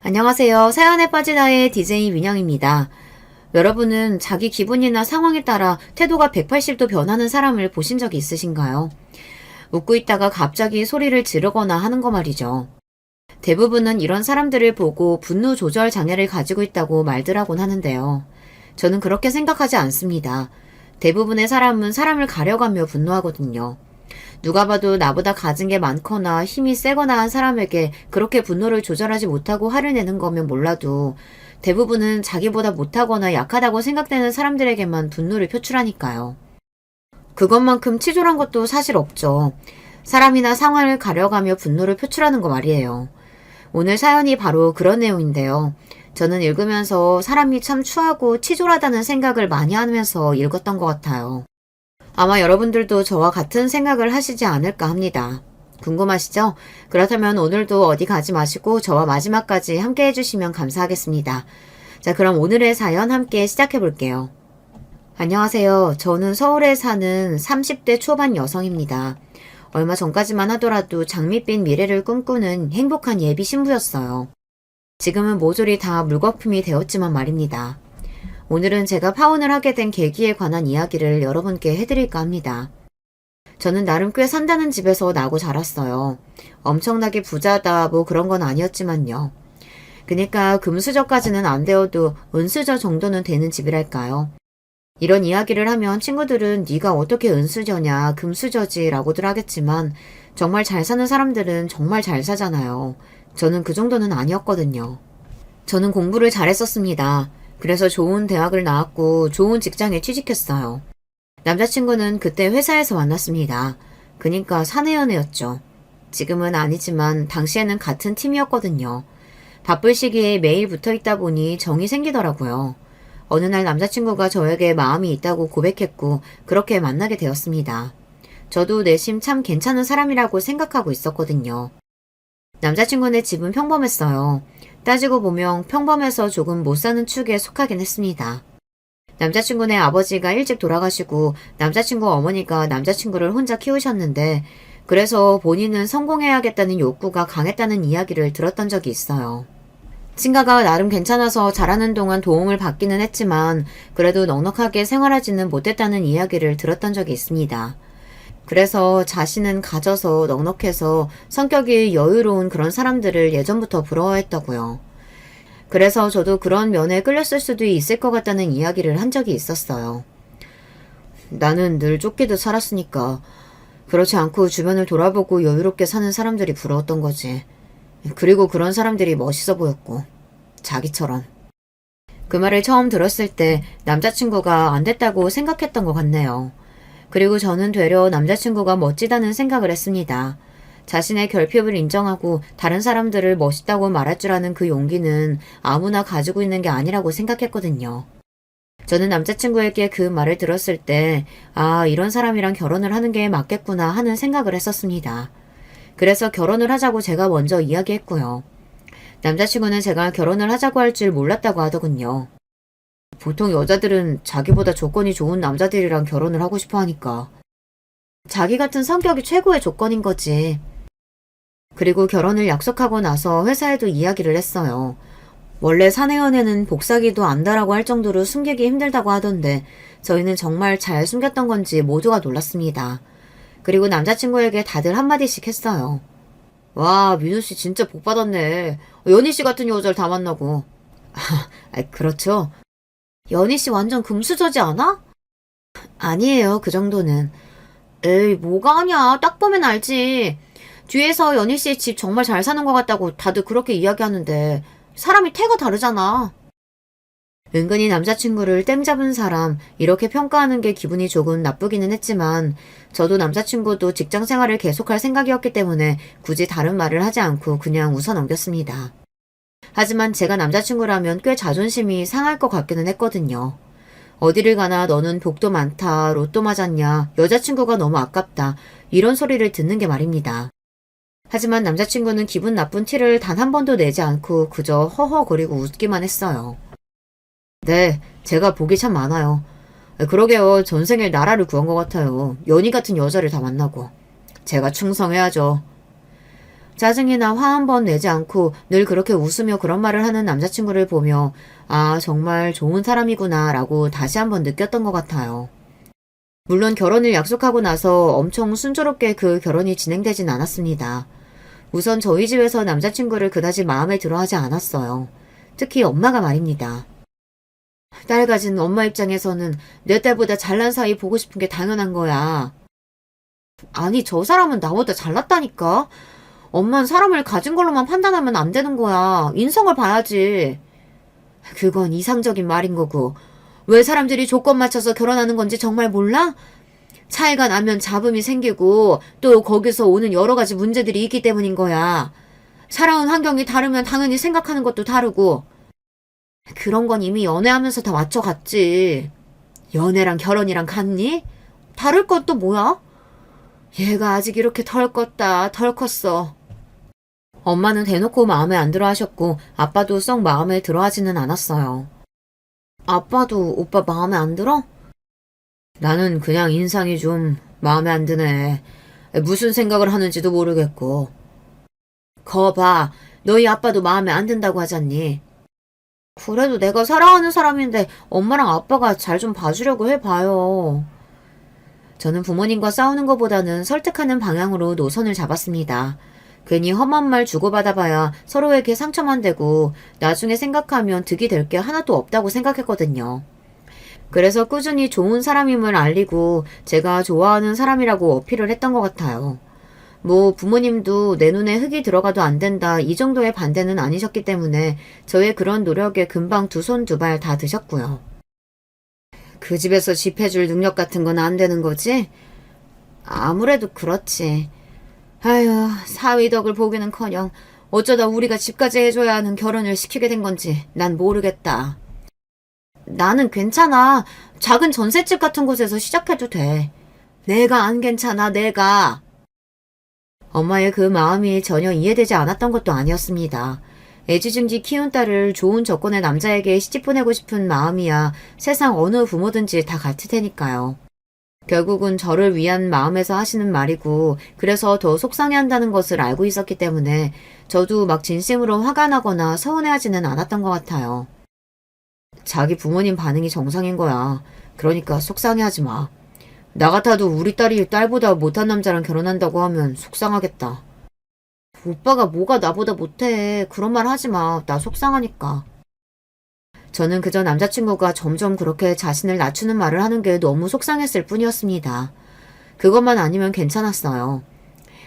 안녕하세요. 사연에 빠진 아이의 DJ 민영입니다. 여러분은 자기 기분이나 상황에 따라 태도가 180도 변하는 사람을 보신 적이 있으신가요? 웃고 있다가 갑자기 소리를 지르거나 하는 거 말이죠. 대부분은 이런 사람들을 보고 분노 조절 장애를 가지고 있다고 말들 하곤 하는데요. 저는 그렇게 생각하지 않습니다. 대부분의 사람은 사람을 가려가며 분노하거든요. 누가 봐도 나보다 가진 게 많거나 힘이 세거나 한 사람에게 그렇게 분노를 조절하지 못하고 화를 내는 거면 몰라도 대부분은 자기보다 못하거나 약하다고 생각되는 사람들에게만 분노를 표출하니까요. 그것만큼 치졸한 것도 사실 없죠. 사람이나 상황을 가려가며 분노를 표출하는 거 말이에요. 오늘 사연이 바로 그런 내용인데요. 저는 읽으면서 사람이 참 추하고 치졸하다는 생각을 많이 하면서 읽었던 것 같아요. 아마 여러분들도 저와 같은 생각을 하시지 않을까 합니다. 궁금하시죠? 그렇다면 오늘도 어디 가지 마시고 저와 마지막까지 함께 해주시면 감사하겠습니다. 자, 그럼 오늘의 사연 함께 시작해 볼게요. 안녕하세요. 저는 서울에 사는 30대 초반 여성입니다. 얼마 전까지만 하더라도 장밋빛 미래를 꿈꾸는 행복한 예비 신부였어요. 지금은 모조리 다 물거품이 되었지만 말입니다. 오늘은 제가 파혼을 하게 된 계기에 관한 이야기를 여러분께 해드릴까 합니다. 저는 나름 꽤 산다는 집에서 나고 자랐어요. 엄청나게 부자다 뭐 그런 건 아니었지만요. 그니까 금수저까지는 안 되어도 은수저 정도는 되는 집이랄까요. 이런 이야기를 하면 친구들은 네가 어떻게 은수저냐 금수저지 라고들 하겠지만 정말 잘 사는 사람들은 정말 잘 사잖아요. 저는 그 정도는 아니었거든요. 저는 공부를 잘했었습니다. 그래서 좋은 대학을 나왔고 좋은 직장에 취직했어요. 남자친구는 그때 회사에서 만났습니다. 그니까 사내연애였죠. 지금은 아니지만 당시에는 같은 팀이었거든요. 바쁠 시기에 매일 붙어있다 보니 정이 생기더라고요. 어느 날 남자친구가 저에게 마음이 있다고 고백했고 그렇게 만나게 되었습니다. 저도 내심 참 괜찮은 사람이라고 생각하고 있었거든요. 남자친구네 집은 평범했어요. 따지고 보면 평범해서 조금 못 사는 축에 속하긴 했습니다. 남자친구네 아버지가 일찍 돌아가시고 남자친구 어머니가 남자친구를 혼자 키우셨는데 그래서 본인은 성공해야겠다는 욕구가 강했다는 이야기를 들었던 적이 있어요. 친가가 나름 괜찮아서 자라는 동안 도움을 받기는 했지만 그래도 넉넉하게 생활하지는 못했다는 이야기를 들었던 적이 있습니다. 그래서 자신은 가져서 넉넉해서 성격이 여유로운 그런 사람들을 예전부터 부러워했다고요. 그래서 저도 그런 면에 끌렸을 수도 있을 것 같다는 이야기를 한 적이 있었어요. 나는 늘 쫓기듯 살았으니까 그렇지 않고 주변을 돌아보고 여유롭게 사는 사람들이 부러웠던 거지. 그리고 그런 사람들이 멋있어 보였고 자기처럼. 그 말을 처음 들었을 때 남자친구가 안 됐다고 생각했던 것 같네요. 그리고 저는 되려 남자친구가 멋지다는 생각을 했습니다. 자신의 결핍을 인정하고 다른 사람들을 멋있다고 말할 줄 아는 그 용기는 아무나 가지고 있는 게 아니라고 생각했거든요. 저는 남자친구에게 그 말을 들었을 때, 아, 이런 사람이랑 결혼을 하는 게 맞겠구나 하는 생각을 했었습니다. 그래서 결혼을 하자고 제가 먼저 이야기했고요. 남자친구는 제가 결혼을 하자고 할 줄 몰랐다고 하더군요. 보통 여자들은 자기보다 조건이 좋은 남자들이랑 결혼을 하고 싶어 하니까. 자기 같은 성격이 최고의 조건인 거지. 그리고 결혼을 약속하고 나서 회사에도 이야기를 했어요. 원래 사내연애는 복사기도 안다라고 할 정도로 숨기기 힘들다고 하던데 저희는 정말 잘 숨겼던 건지 모두가 놀랐습니다. 그리고 남자친구에게 다들 한마디씩 했어요. 와, 민우씨 진짜 복 받았네. 연희씨 같은 여자를 다 만나고. 그렇죠. 연희씨 완전 금수저지 않아? 아니에요, 그 정도는. 에이, 뭐가 아냐. 딱 보면 알지. 뒤에서 연희씨 집 정말 잘 사는 것 같다고 다들 그렇게 이야기하는데 사람이 태가 다르잖아. 은근히 남자친구를 땜 잡은 사람 이렇게 평가하는 게 기분이 조금 나쁘기는 했지만 저도 남자친구도 직장 생활을 계속할 생각이었기 때문에 굳이 다른 말을 하지 않고 그냥 웃어 넘겼습니다. 하지만 제가 남자친구라면 꽤 자존심이 상할 것 같기는 했거든요. 어디를 가나 너는 복도 많다, 로또 맞았냐, 여자친구가 너무 아깝다 이런 소리를 듣는 게 말입니다. 하지만 남자친구는 기분 나쁜 티를 단 한 번도 내지 않고 그저 허허거리고 웃기만 했어요. 네, 제가 복이 참 많아요. 그러게요. 전생에 나라를 구한 것 같아요. 연희 같은 여자를 다 만나고. 제가 충성해야죠. 짜증이나 화 한 번 내지 않고 늘 그렇게 웃으며 그런 말을 하는 남자친구를 보며 아, 정말 좋은 사람이구나 라고 다시 한번 느꼈던 것 같아요. 물론 결혼을 약속하고 나서 엄청 순조롭게 그 결혼이 진행되진 않았습니다. 우선 저희 집에서 남자친구를 그다지 마음에 들어 하지 않았어요. 특히 엄마가 말입니다. 딸 가진 엄마 입장에서는 내 딸보다 잘난 사이 보고 싶은 게 당연한 거야. 아니, 저 사람은 나보다 잘났다니까? 엄만 사람을 가진 걸로만 판단하면 안 되는 거야. 인성을 봐야지. 그건 이상적인 말인 거고. 왜 사람들이 조건 맞춰서 결혼하는 건지 정말 몰라? 차이가 나면 잡음이 생기고 또 거기서 오는 여러 가지 문제들이 있기 때문인 거야. 살아온 환경이 다르면 당연히 생각하는 것도 다르고. 그런 건 이미 연애하면서 다 맞춰갔지. 연애랑 결혼이랑 같니? 다를 건 또 뭐야? 얘가 아직 이렇게 덜 컸다, 덜 컸어. 엄마는 대놓고 마음에 안 들어 하셨고 아빠도 썩 마음에 들어 하지는 않았어요. 아빠도 오빠 마음에 안 들어? 나는 그냥 인상이 좀 마음에 안 드네. 무슨 생각을 하는지도 모르겠고. 거 봐, 너희 아빠도 마음에 안 든다고 하잖니. 그래도 내가 사랑하는 사람인데 엄마랑 아빠가 잘 좀 봐주려고 해봐요. 저는 부모님과 싸우는 것보다는 설득하는 방향으로 노선을 잡았습니다. 괜히 험한 말 주고받아봐야 서로에게 상처만 되고 나중에 생각하면 득이 될 게 하나도 없다고 생각했거든요. 그래서 꾸준히 좋은 사람임을 알리고 제가 좋아하는 사람이라고 어필을 했던 것 같아요. 뭐 부모님도 내 눈에 흙이 들어가도 안 된다 이 정도의 반대는 아니셨기 때문에 저의 그런 노력에 금방 두 손 두 발 다 드셨고요. 그 집에서 집 해줄 능력 같은 건 안 되는 거지? 아무래도 그렇지. 아휴, 사위 덕을 보기는커녕 어쩌다 우리가 집까지 해줘야 하는 결혼을 시키게 된 건지 난 모르겠다. 나는 괜찮아. 작은 전셋집 같은 곳에서 시작해도 돼. 내가 안 괜찮아, 내가. 엄마의 그 마음이 전혀 이해되지 않았던 것도 아니었습니다. 애지중지 키운 딸을 좋은 조건의 남자에게 시집 보내고 싶은 마음이야 세상 어느 부모든지 다 같을 테니까요. 결국은 저를 위한 마음에서 하시는 말이고 그래서 더 속상해한다는 것을 알고 있었기 때문에 저도 막 진심으로 화가 나거나 서운해하지는 않았던 것 같아요. 자기 부모님 반응이 정상인 거야. 그러니까 속상해하지 마. 나 같아도 우리 딸이 딸보다 못한 남자랑 결혼한다고 하면 속상하겠다. 오빠가 뭐가 나보다 못해. 그런 말 하지 마. 나 속상하니까. 저는 그저 남자친구가 점점 그렇게 자신을 낮추는 말을 하는 게 너무 속상했을 뿐이었습니다. 그것만 아니면 괜찮았어요.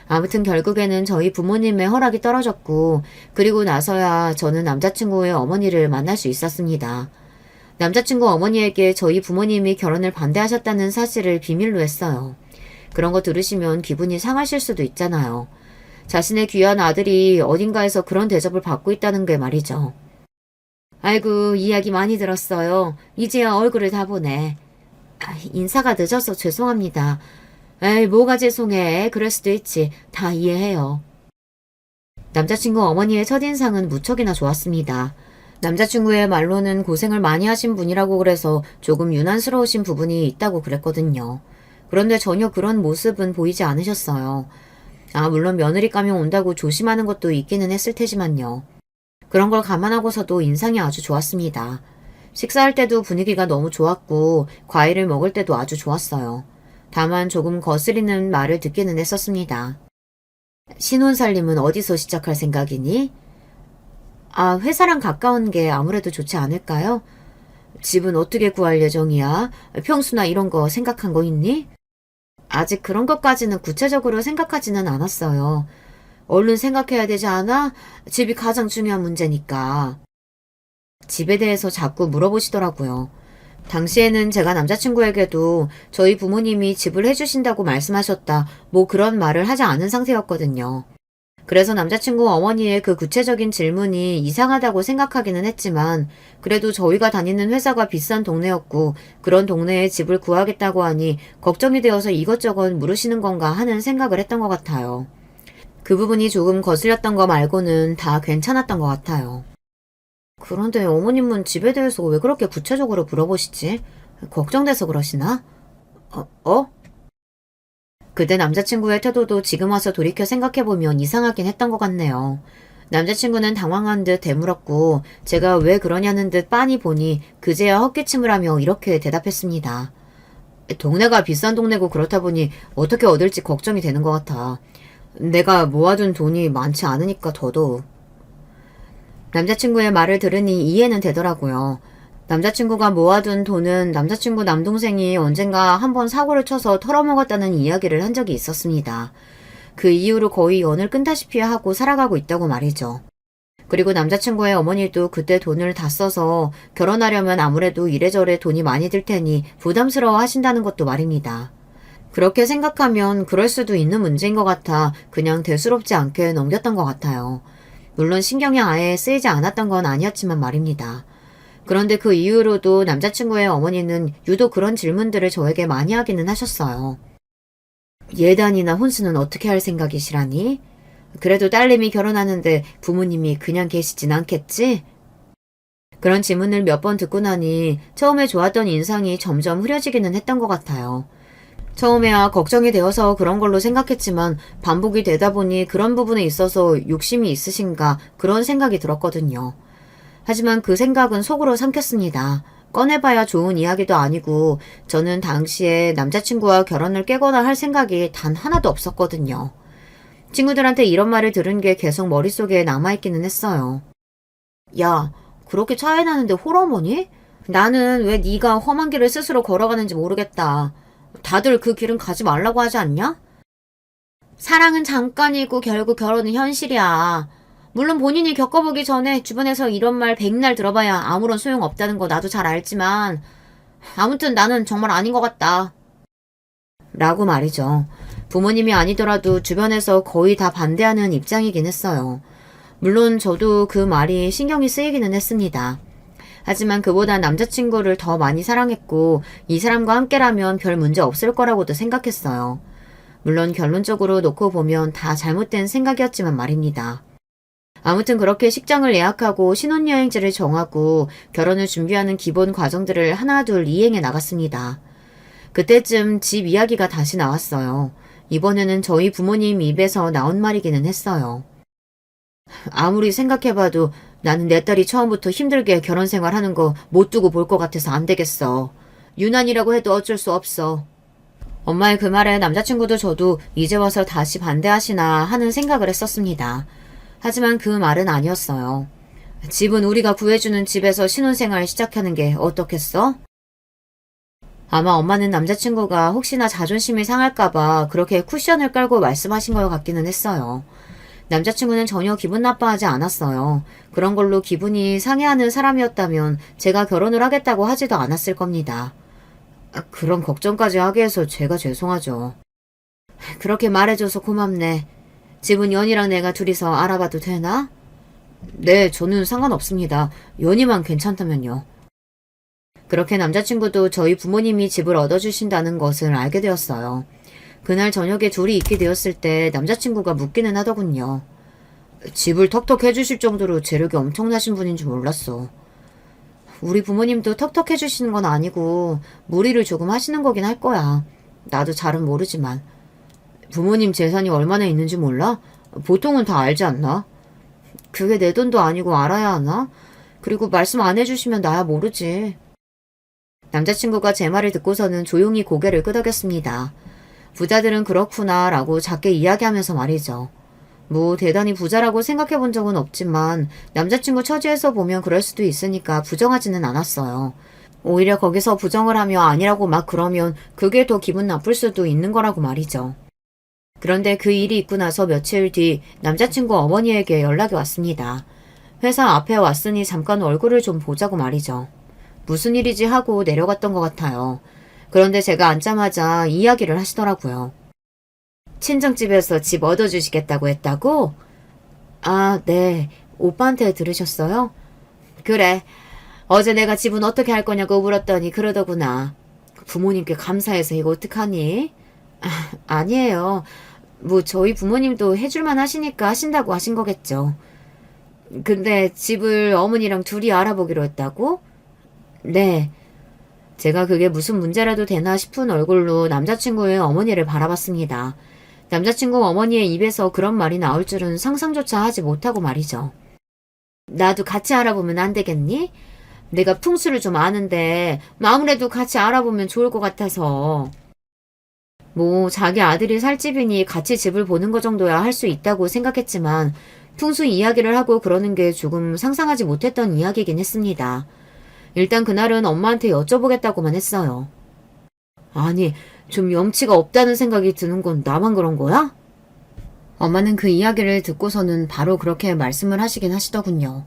아무튼 결국에는 저희 부모님의 허락이 떨어졌고 그리고 나서야 저는 남자친구의 어머니를 만날 수 있었습니다. 남자친구 어머니에게 저희 부모님이 결혼을 반대하셨다는 사실을 비밀로 했어요. 그런 거 들으시면 기분이 상하실 수도 있잖아요. 자신의 귀한 아들이 어딘가에서 그런 대접을 받고 있다는 게 말이죠. 아이고, 이야기 많이 들었어요. 이제야 얼굴을 다 보네. 인사가 늦어서 죄송합니다. 에이, 뭐가 죄송해. 그럴 수도 있지. 다 이해해요. 남자친구 어머니의 첫인상은 무척이나 좋았습니다. 남자친구의 말로는 고생을 많이 하신 분이라고 그래서 조금 유난스러우신 부분이 있다고 그랬거든요. 그런데 전혀 그런 모습은 보이지 않으셨어요. 물론 며느리감이 온다고 조심하는 것도 있기는 했을 테지만요. 그런 걸 감안하고서도 인상이 아주 좋았습니다. 식사할 때도 분위기가 너무 좋았고 과일을 먹을 때도 아주 좋았어요. 다만 조금 거스리는 말을 듣기는 했었습니다. 신혼살림은 어디서 시작할 생각이니? 회사랑 가까운 게 아무래도 좋지 않을까요? 집은 어떻게 구할 예정이야? 평수나 이런 거 생각한 거 있니? 아직 그런 것까지는 구체적으로 생각하지는 않았어요. 얼른 생각해야 되지 않아? 집이 가장 중요한 문제니까. 집에 대해서 자꾸 물어보시더라고요. 당시에는 제가 남자친구에게도 저희 부모님이 집을 해주신다고 말씀하셨다, 뭐 그런 말을 하지 않은 상태였거든요. 그래서 남자친구 어머니의 그 구체적인 질문이 이상하다고 생각하기는 했지만 그래도 저희가 다니는 회사가 비싼 동네였고 그런 동네에 집을 구하겠다고 하니 걱정이 되어서 이것저것 물으시는 건가 하는 생각을 했던 것 같아요. 그 부분이 조금 거슬렸던 거 말고는 다 괜찮았던 것 같아요. 그런데 어머님은 집에 대해서 왜 그렇게 구체적으로 물어보시지? 걱정돼서 그러시나? 어? 그때 남자친구의 태도도 지금 와서 돌이켜 생각해보면 이상하긴 했던 것 같네요. 남자친구는 당황한 듯 되물었고 제가 왜 그러냐는 듯 빤히 보니 그제야 헛기침을 하며 이렇게 대답했습니다. 동네가 비싼 동네고 그렇다 보니 어떻게 얻을지 걱정이 되는 것 같아. 내가 모아둔 돈이 많지 않으니까 더더욱. 남자친구의 말을 들으니 이해는 되더라고요. 남자친구가 모아둔 돈은 남자친구 남동생이 언젠가 한번 사고를 쳐서 털어먹었다는 이야기를 한 적이 있었습니다. 그 이후로 거의 연을 끈다시피 하고 살아가고 있다고 말이죠. 그리고 남자친구의 어머니도 그때 돈을 다 써서 결혼하려면 아무래도 이래저래 돈이 많이 들 테니 부담스러워 하신다는 것도 말입니다. 그렇게 생각하면 그럴 수도 있는 문제인 것 같아 그냥 대수롭지 않게 넘겼던 것 같아요. 물론 신경이 아예 쓰이지 않았던 건 아니었지만 말입니다. 그런데 그 이후로도 남자친구의 어머니는 유독 그런 질문들을 저에게 많이 하기는 하셨어요. 예단이나 혼수는 어떻게 할 생각이시라니? 그래도 딸내미 결혼하는데 부모님이 그냥 계시진 않겠지? 그런 질문을 몇 번 듣고 나니 처음에 좋았던 인상이 점점 흐려지기는 했던 것 같아요. 처음에야 걱정이 되어서 그런 걸로 생각했지만 반복이 되다 보니 그런 부분에 있어서 욕심이 있으신가 그런 생각이 들었거든요. 하지만 그 생각은 속으로 삼켰습니다. 꺼내봐야 좋은 이야기도 아니고 저는 당시에 남자친구와 결혼을 깨거나 할 생각이 단 하나도 없었거든요. 친구들한테 이런 말을 들은 게 계속 머릿속에 남아있기는 했어요. 야, 그렇게 차이 나는데 홀어머니? 나는 왜 네가 험한 길을 스스로 걸어가는지 모르겠다. 다들 그 길은 가지 말라고 하지 않냐? 사랑은 잠깐이고 결국 결혼은 현실이야. 물론 본인이 겪어보기 전에 주변에서 이런 말 백날 들어봐야 아무런 소용 없다는 거 나도 잘 알지만 아무튼 나는 정말 아닌 것 같다. 라고 말이죠. 부모님이 아니더라도 주변에서 거의 다 반대하는 입장이긴 했어요. 물론 저도 그 말이 신경이 쓰이기는 했습니다. 하지만 그보다 남자친구를 더 많이 사랑했고 이 사람과 함께라면 별 문제 없을 거라고도 생각했어요. 물론 결론적으로 놓고 보면 다 잘못된 생각이었지만 말입니다. 아무튼 그렇게 식장을 예약하고 신혼여행지를 정하고 결혼을 준비하는 기본 과정들을 하나둘 이행해 나갔습니다. 그때쯤 집 이야기가 다시 나왔어요. 이번에는 저희 부모님 입에서 나온 말이기는 했어요. 아무리 생각해봐도 나는 내 딸이 처음부터 힘들게 결혼 생활하는 거 못 두고 볼 것 같아서 안 되겠어. 유난이라고 해도 어쩔 수 없어. 엄마의 그 말에 남자친구도 저도 이제 와서 다시 반대하시나 하는 생각을 했었습니다. 하지만 그 말은 아니었어요. 집은 우리가 구해주는 집에서 신혼생활 시작하는 게 어떻겠어? 아마 엄마는 남자친구가 혹시나 자존심이 상할까봐 그렇게 쿠션을 깔고 말씀하신 것 같기는 했어요. 남자친구는 전혀 기분 나빠하지 않았어요. 그런 걸로 기분이 상해하는 사람이었다면 제가 결혼을 하겠다고 하지도 않았을 겁니다. 그런 걱정까지 하게 해서 제가 죄송하죠. 그렇게 말해줘서 고맙네. 집은 연이랑 내가 둘이서 알아봐도 되나? 네, 저는 상관없습니다. 연이만 괜찮다면요. 그렇게 남자친구도 저희 부모님이 집을 얻어주신다는 것을 알게 되었어요. 그날 저녁에 둘이 있게 되었을 때 남자친구가 묻기는 하더군요. 집을 턱턱 해주실 정도로 재력이 엄청나신 분인 줄 몰랐어. 우리 부모님도 턱턱 해주시는 건 아니고 무리를 조금 하시는 거긴 할 거야. 나도 잘은 모르지만. 부모님 재산이 얼마나 있는지 몰라? 보통은 다 알지 않나? 그게 내 돈도 아니고 알아야 하나? 그리고 말씀 안 해주시면 나야 모르지. 남자친구가 제 말을 듣고서는 조용히 고개를 끄덕였습니다. 부자들은 그렇구나 라고 작게 이야기하면서 말이죠. 뭐 대단히 부자라고 생각해 본 적은 없지만 남자친구 처지에서 보면 그럴 수도 있으니까 부정하지는 않았어요. 오히려 거기서 부정을 하며 아니라고 막 그러면 그게 더 기분 나쁠 수도 있는 거라고 말이죠. 그런데 그 일이 있고 나서 며칠 뒤 남자친구 어머니에게 연락이 왔습니다. 회사 앞에 왔으니 잠깐 얼굴을 좀 보자고 말이죠. 무슨 일이지 하고 내려갔던 것 같아요. 그런데 제가 앉자마자 이야기를 하시더라고요. 친정집에서 집 얻어주시겠다고 했다고? 아, 네. 오빠한테 들으셨어요? 그래. 어제 내가 집은 어떻게 할 거냐고 물었더니 그러더구나. 부모님께 감사해서 이거 어떡하니? 아니에요. 뭐 저희 부모님도 해줄만 하시니까 하신다고 하신 거겠죠. 근데 집을 어머니랑 둘이 알아보기로 했다고? 네. 제가 그게 무슨 문제라도 되나 싶은 얼굴로 남자친구의 어머니를 바라봤습니다. 남자친구 어머니의 입에서 그런 말이 나올 줄은 상상조차 하지 못하고 말이죠. 나도 같이 알아보면 안 되겠니? 내가 풍수를 좀 아는데 아무래도 같이 알아보면 좋을 것 같아서. 뭐 자기 아들이 살 집이니 같이 집을 보는 거 정도야 할 수 있다고 생각했지만 풍수 이야기를 하고 그러는 게 조금 상상하지 못했던 이야기이긴 했습니다. 일단 그날은 엄마한테 여쭤보겠다고만 했어요. 아니, 좀 염치가 없다는 생각이 드는 건 나만 그런 거야? 엄마는 그 이야기를 듣고서는 바로 그렇게 말씀을 하시긴 하시더군요.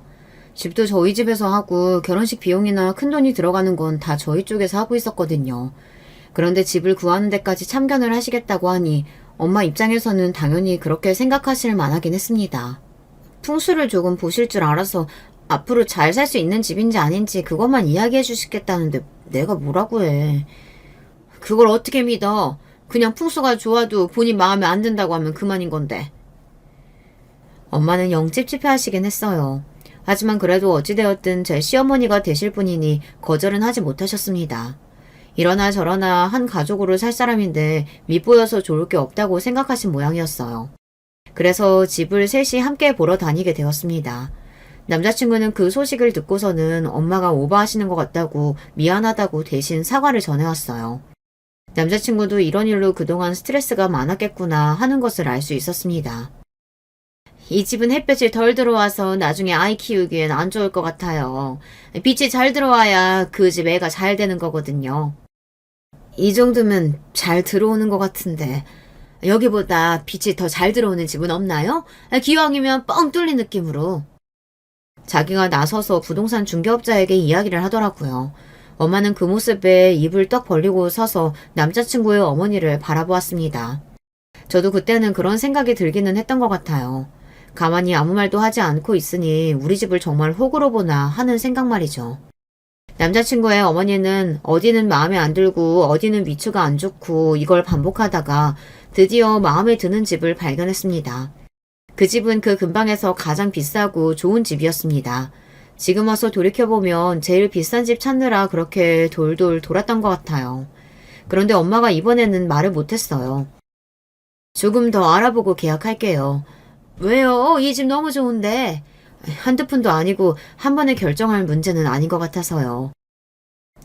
집도 저희 집에서 하고 결혼식 비용이나 큰돈이 들어가는 건 다 저희 쪽에서 하고 있었거든요. 그런데 집을 구하는 데까지 참견을 하시겠다고 하니 엄마 입장에서는 당연히 그렇게 생각하실 만하긴 했습니다. 풍수를 조금 보실 줄 알아서 앞으로 잘 살 수 있는 집인지 아닌지 그것만 이야기해 주시겠다는데 내가 뭐라고 해. 그걸 어떻게 믿어? 그냥 풍수가 좋아도 본인 마음에 안 든다고 하면 그만인 건데. 엄마는 영찝찝해하시긴 했어요. 하지만 그래도 어찌되었든 제 시어머니가 되실 분이니 거절은 하지 못하셨습니다. 이러나 저러나 한 가족으로 살 사람인데 밉보여서 좋을 게 없다고 생각하신 모양이었어요. 그래서 집을 셋이 함께 보러 다니게 되었습니다. 남자친구는 그 소식을 듣고서는 엄마가 오버하시는 것 같다고 미안하다고 대신 사과를 전해왔어요. 남자친구도 이런 일로 그동안 스트레스가 많았겠구나 하는 것을 알 수 있었습니다. 이 집은 햇볕이 덜 들어와서 나중에 아이 키우기엔 안 좋을 것 같아요. 빛이 잘 들어와야 그 집 애가 잘 되는 거거든요. 이 정도면 잘 들어오는 것 같은데 여기보다 빛이 더 잘 들어오는 집은 없나요? 기왕이면 뻥 뚫린 느낌으로. 자기가 나서서 부동산 중개업자에게 이야기를 하더라고요. 엄마는 그 모습에 입을 떡 벌리고 서서 남자친구의 어머니를 바라보았습니다. 저도 그때는 그런 생각이 들기는 했던 것 같아요. 가만히 아무 말도 하지 않고 있으니 우리 집을 정말 호구로 보나 하는 생각 말이죠. 남자친구의 어머니는 어디는 마음에 안 들고 어디는 위치가 안 좋고 이걸 반복하다가 드디어 마음에 드는 집을 발견했습니다. 그 집은 그 근방에서 가장 비싸고 좋은 집이었습니다. 지금 와서 돌이켜보면 제일 비싼 집 찾느라 그렇게 돌돌 돌았던 것 같아요. 그런데 엄마가 이번에는 말을 못했어요. 조금 더 알아보고 계약할게요. 왜요? 이 집 너무 좋은데. 한두 푼도 아니고 한 번에 결정할 문제는 아닌 것 같아서요.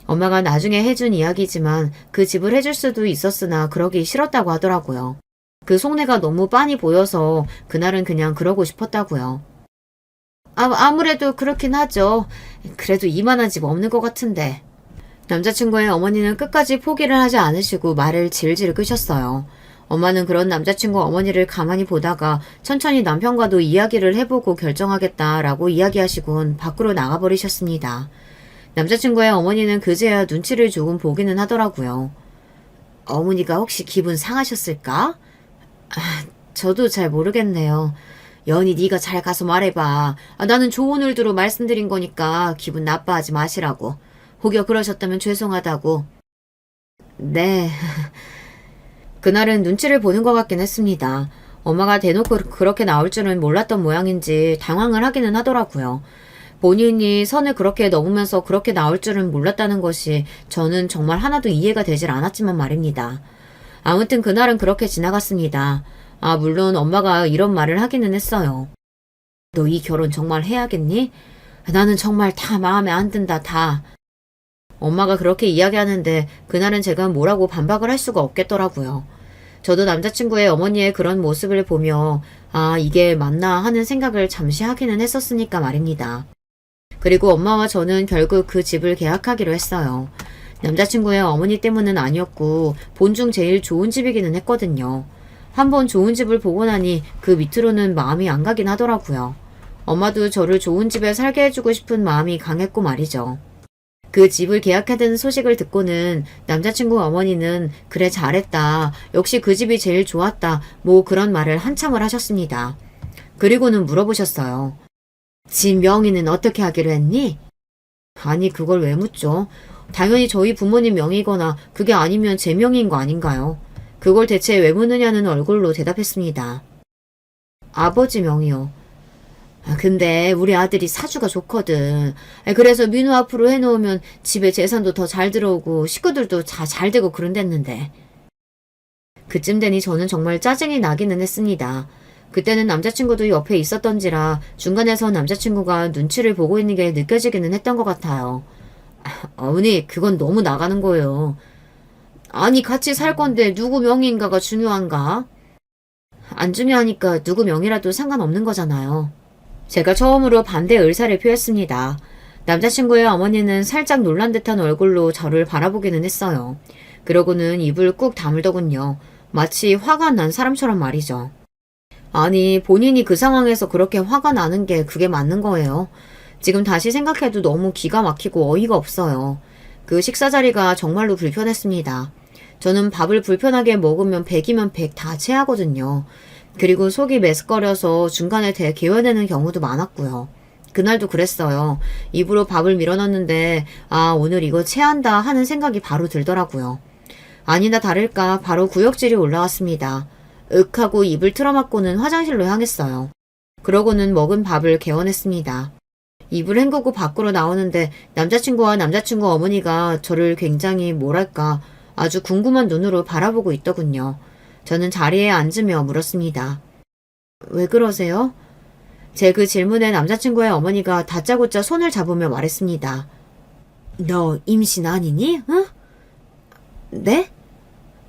엄마가 나중에 해준 이야기지만 그 집을 해줄 수도 있었으나 그러기 싫었다고 하더라고요. 그 속내가 너무 빤히 보여서 그날은 그냥 그러고 싶었다고요. 아무래도 그렇긴 하죠. 그래도 이만한 집 없는 것 같은데. 남자친구의 어머니는 끝까지 포기를 하지 않으시고 말을 질질 끄셨어요. 엄마는 그런 남자친구 어머니를 가만히 보다가 천천히 남편과도 이야기를 해보고 결정하겠다라고 이야기하시곤 밖으로 나가버리셨습니다. 남자친구의 어머니는 그제야 눈치를 조금 보기는 하더라고요. 어머니가 혹시 기분 상하셨을까? 저도 잘 모르겠네요. 연희 네가 잘 가서 말해봐. 나는 좋은 의도로 말씀드린 거니까 기분 나빠하지 마시라고. 혹여 그러셨다면 죄송하다고. 네. 그날은 눈치를 보는 것 같긴 했습니다. 엄마가 대놓고 그렇게 나올 줄은 몰랐던 모양인지 당황을 하기는 하더라고요. 본인이 선을 그렇게 넘으면서 그렇게 나올 줄은 몰랐다는 것이 저는 정말 하나도 이해가 되질 않았지만 말입니다. 아무튼 그날은 그렇게 지나갔습니다. 물론 엄마가 이런 말을 하기는 했어요. 너 이 결혼 정말 해야겠니? 나는 정말 다 마음에 안 든다, 다. 엄마가 그렇게 이야기하는데 그날은 제가 뭐라고 반박을 할 수가 없겠더라고요. 저도 남자친구의 어머니의 그런 모습을 보며 이게 맞나 하는 생각을 잠시 하기는 했었으니까 말입니다. 그리고 엄마와 저는 결국 그 집을 계약하기로 했어요. 남자친구의 어머니 때문은 아니었고 본중 제일 좋은 집이기는 했거든요. 한번 좋은 집을 보고 나니 그 밑으로는 마음이 안 가긴 하더라고요. 엄마도 저를 좋은 집에 살게 해주고 싶은 마음이 강했고 말이죠. 그 집을 계약하던 소식을 듣고는 남자친구 어머니는 그래 잘했다. 역시 그 집이 제일 좋았다. 뭐 그런 말을 한참을 하셨습니다. 그리고는 물어보셨어요. 집 명의는 어떻게 하기로 했니? 아니 그걸 왜 묻죠? 당연히 저희 부모님 명의거나 그게 아니면 제 명의인 거 아닌가요? 그걸 대체 왜 묻느냐는 얼굴로 대답했습니다. 아버지 명의요. 근데 우리 아들이 사주가 좋거든. 그래서 민호 앞으로 해놓으면 집에 재산도 더 잘 들어오고 식구들도 다 잘 되고 그런댔는데. 그쯤 되니 저는 정말 짜증이 나기는 했습니다. 그때는 남자친구도 옆에 있었던지라 중간에서 남자친구가 눈치를 보고 있는 게 느껴지기는 했던 것 같아요. 어머니, 그건 너무 나가는 거예요. 아니, 같이 살 건데 누구 명의인가가 중요한가? 안 중요하니까 누구 명의라도 상관없는 거잖아요. 제가 처음으로 반대 의사를 표했습니다. 남자친구의 어머니는 살짝 놀란 듯한 얼굴로 저를 바라보기는 했어요. 그러고는 입을 꾹 다물더군요. 마치 화가 난 사람처럼 말이죠. 아니, 본인이 그 상황에서 그렇게 화가 나는 게 그게 맞는 거예요. 지금 다시 생각해도 너무 기가 막히고 어이가 없어요. 그 식사 자리가 정말로 불편했습니다. 저는 밥을 불편하게 먹으면 100이면 100 다 체하거든요. 그리고 속이 메스꺼려서 중간에 개어내는 경우도 많았고요. 그날도 그랬어요. 입으로 밥을 밀어넣는데 아, 오늘 이거 체한다 하는 생각이 바로 들더라고요. 아니나 다를까 바로 구역질이 올라왔습니다. 윽 하고 입을 틀어막고는 화장실로 향했어요. 그러고는 먹은 밥을 개어냈습니다. 입을 헹구고 밖으로 나오는데 남자친구와 남자친구 어머니가 저를 굉장히 뭐랄까 아주 궁금한 눈으로 바라보고 있더군요. 저는 자리에 앉으며 물었습니다. 왜 그러세요? 제 그 질문에 남자친구의 어머니가 다짜고짜 손을 잡으며 말했습니다. 너 임신 아니니? 응? 네?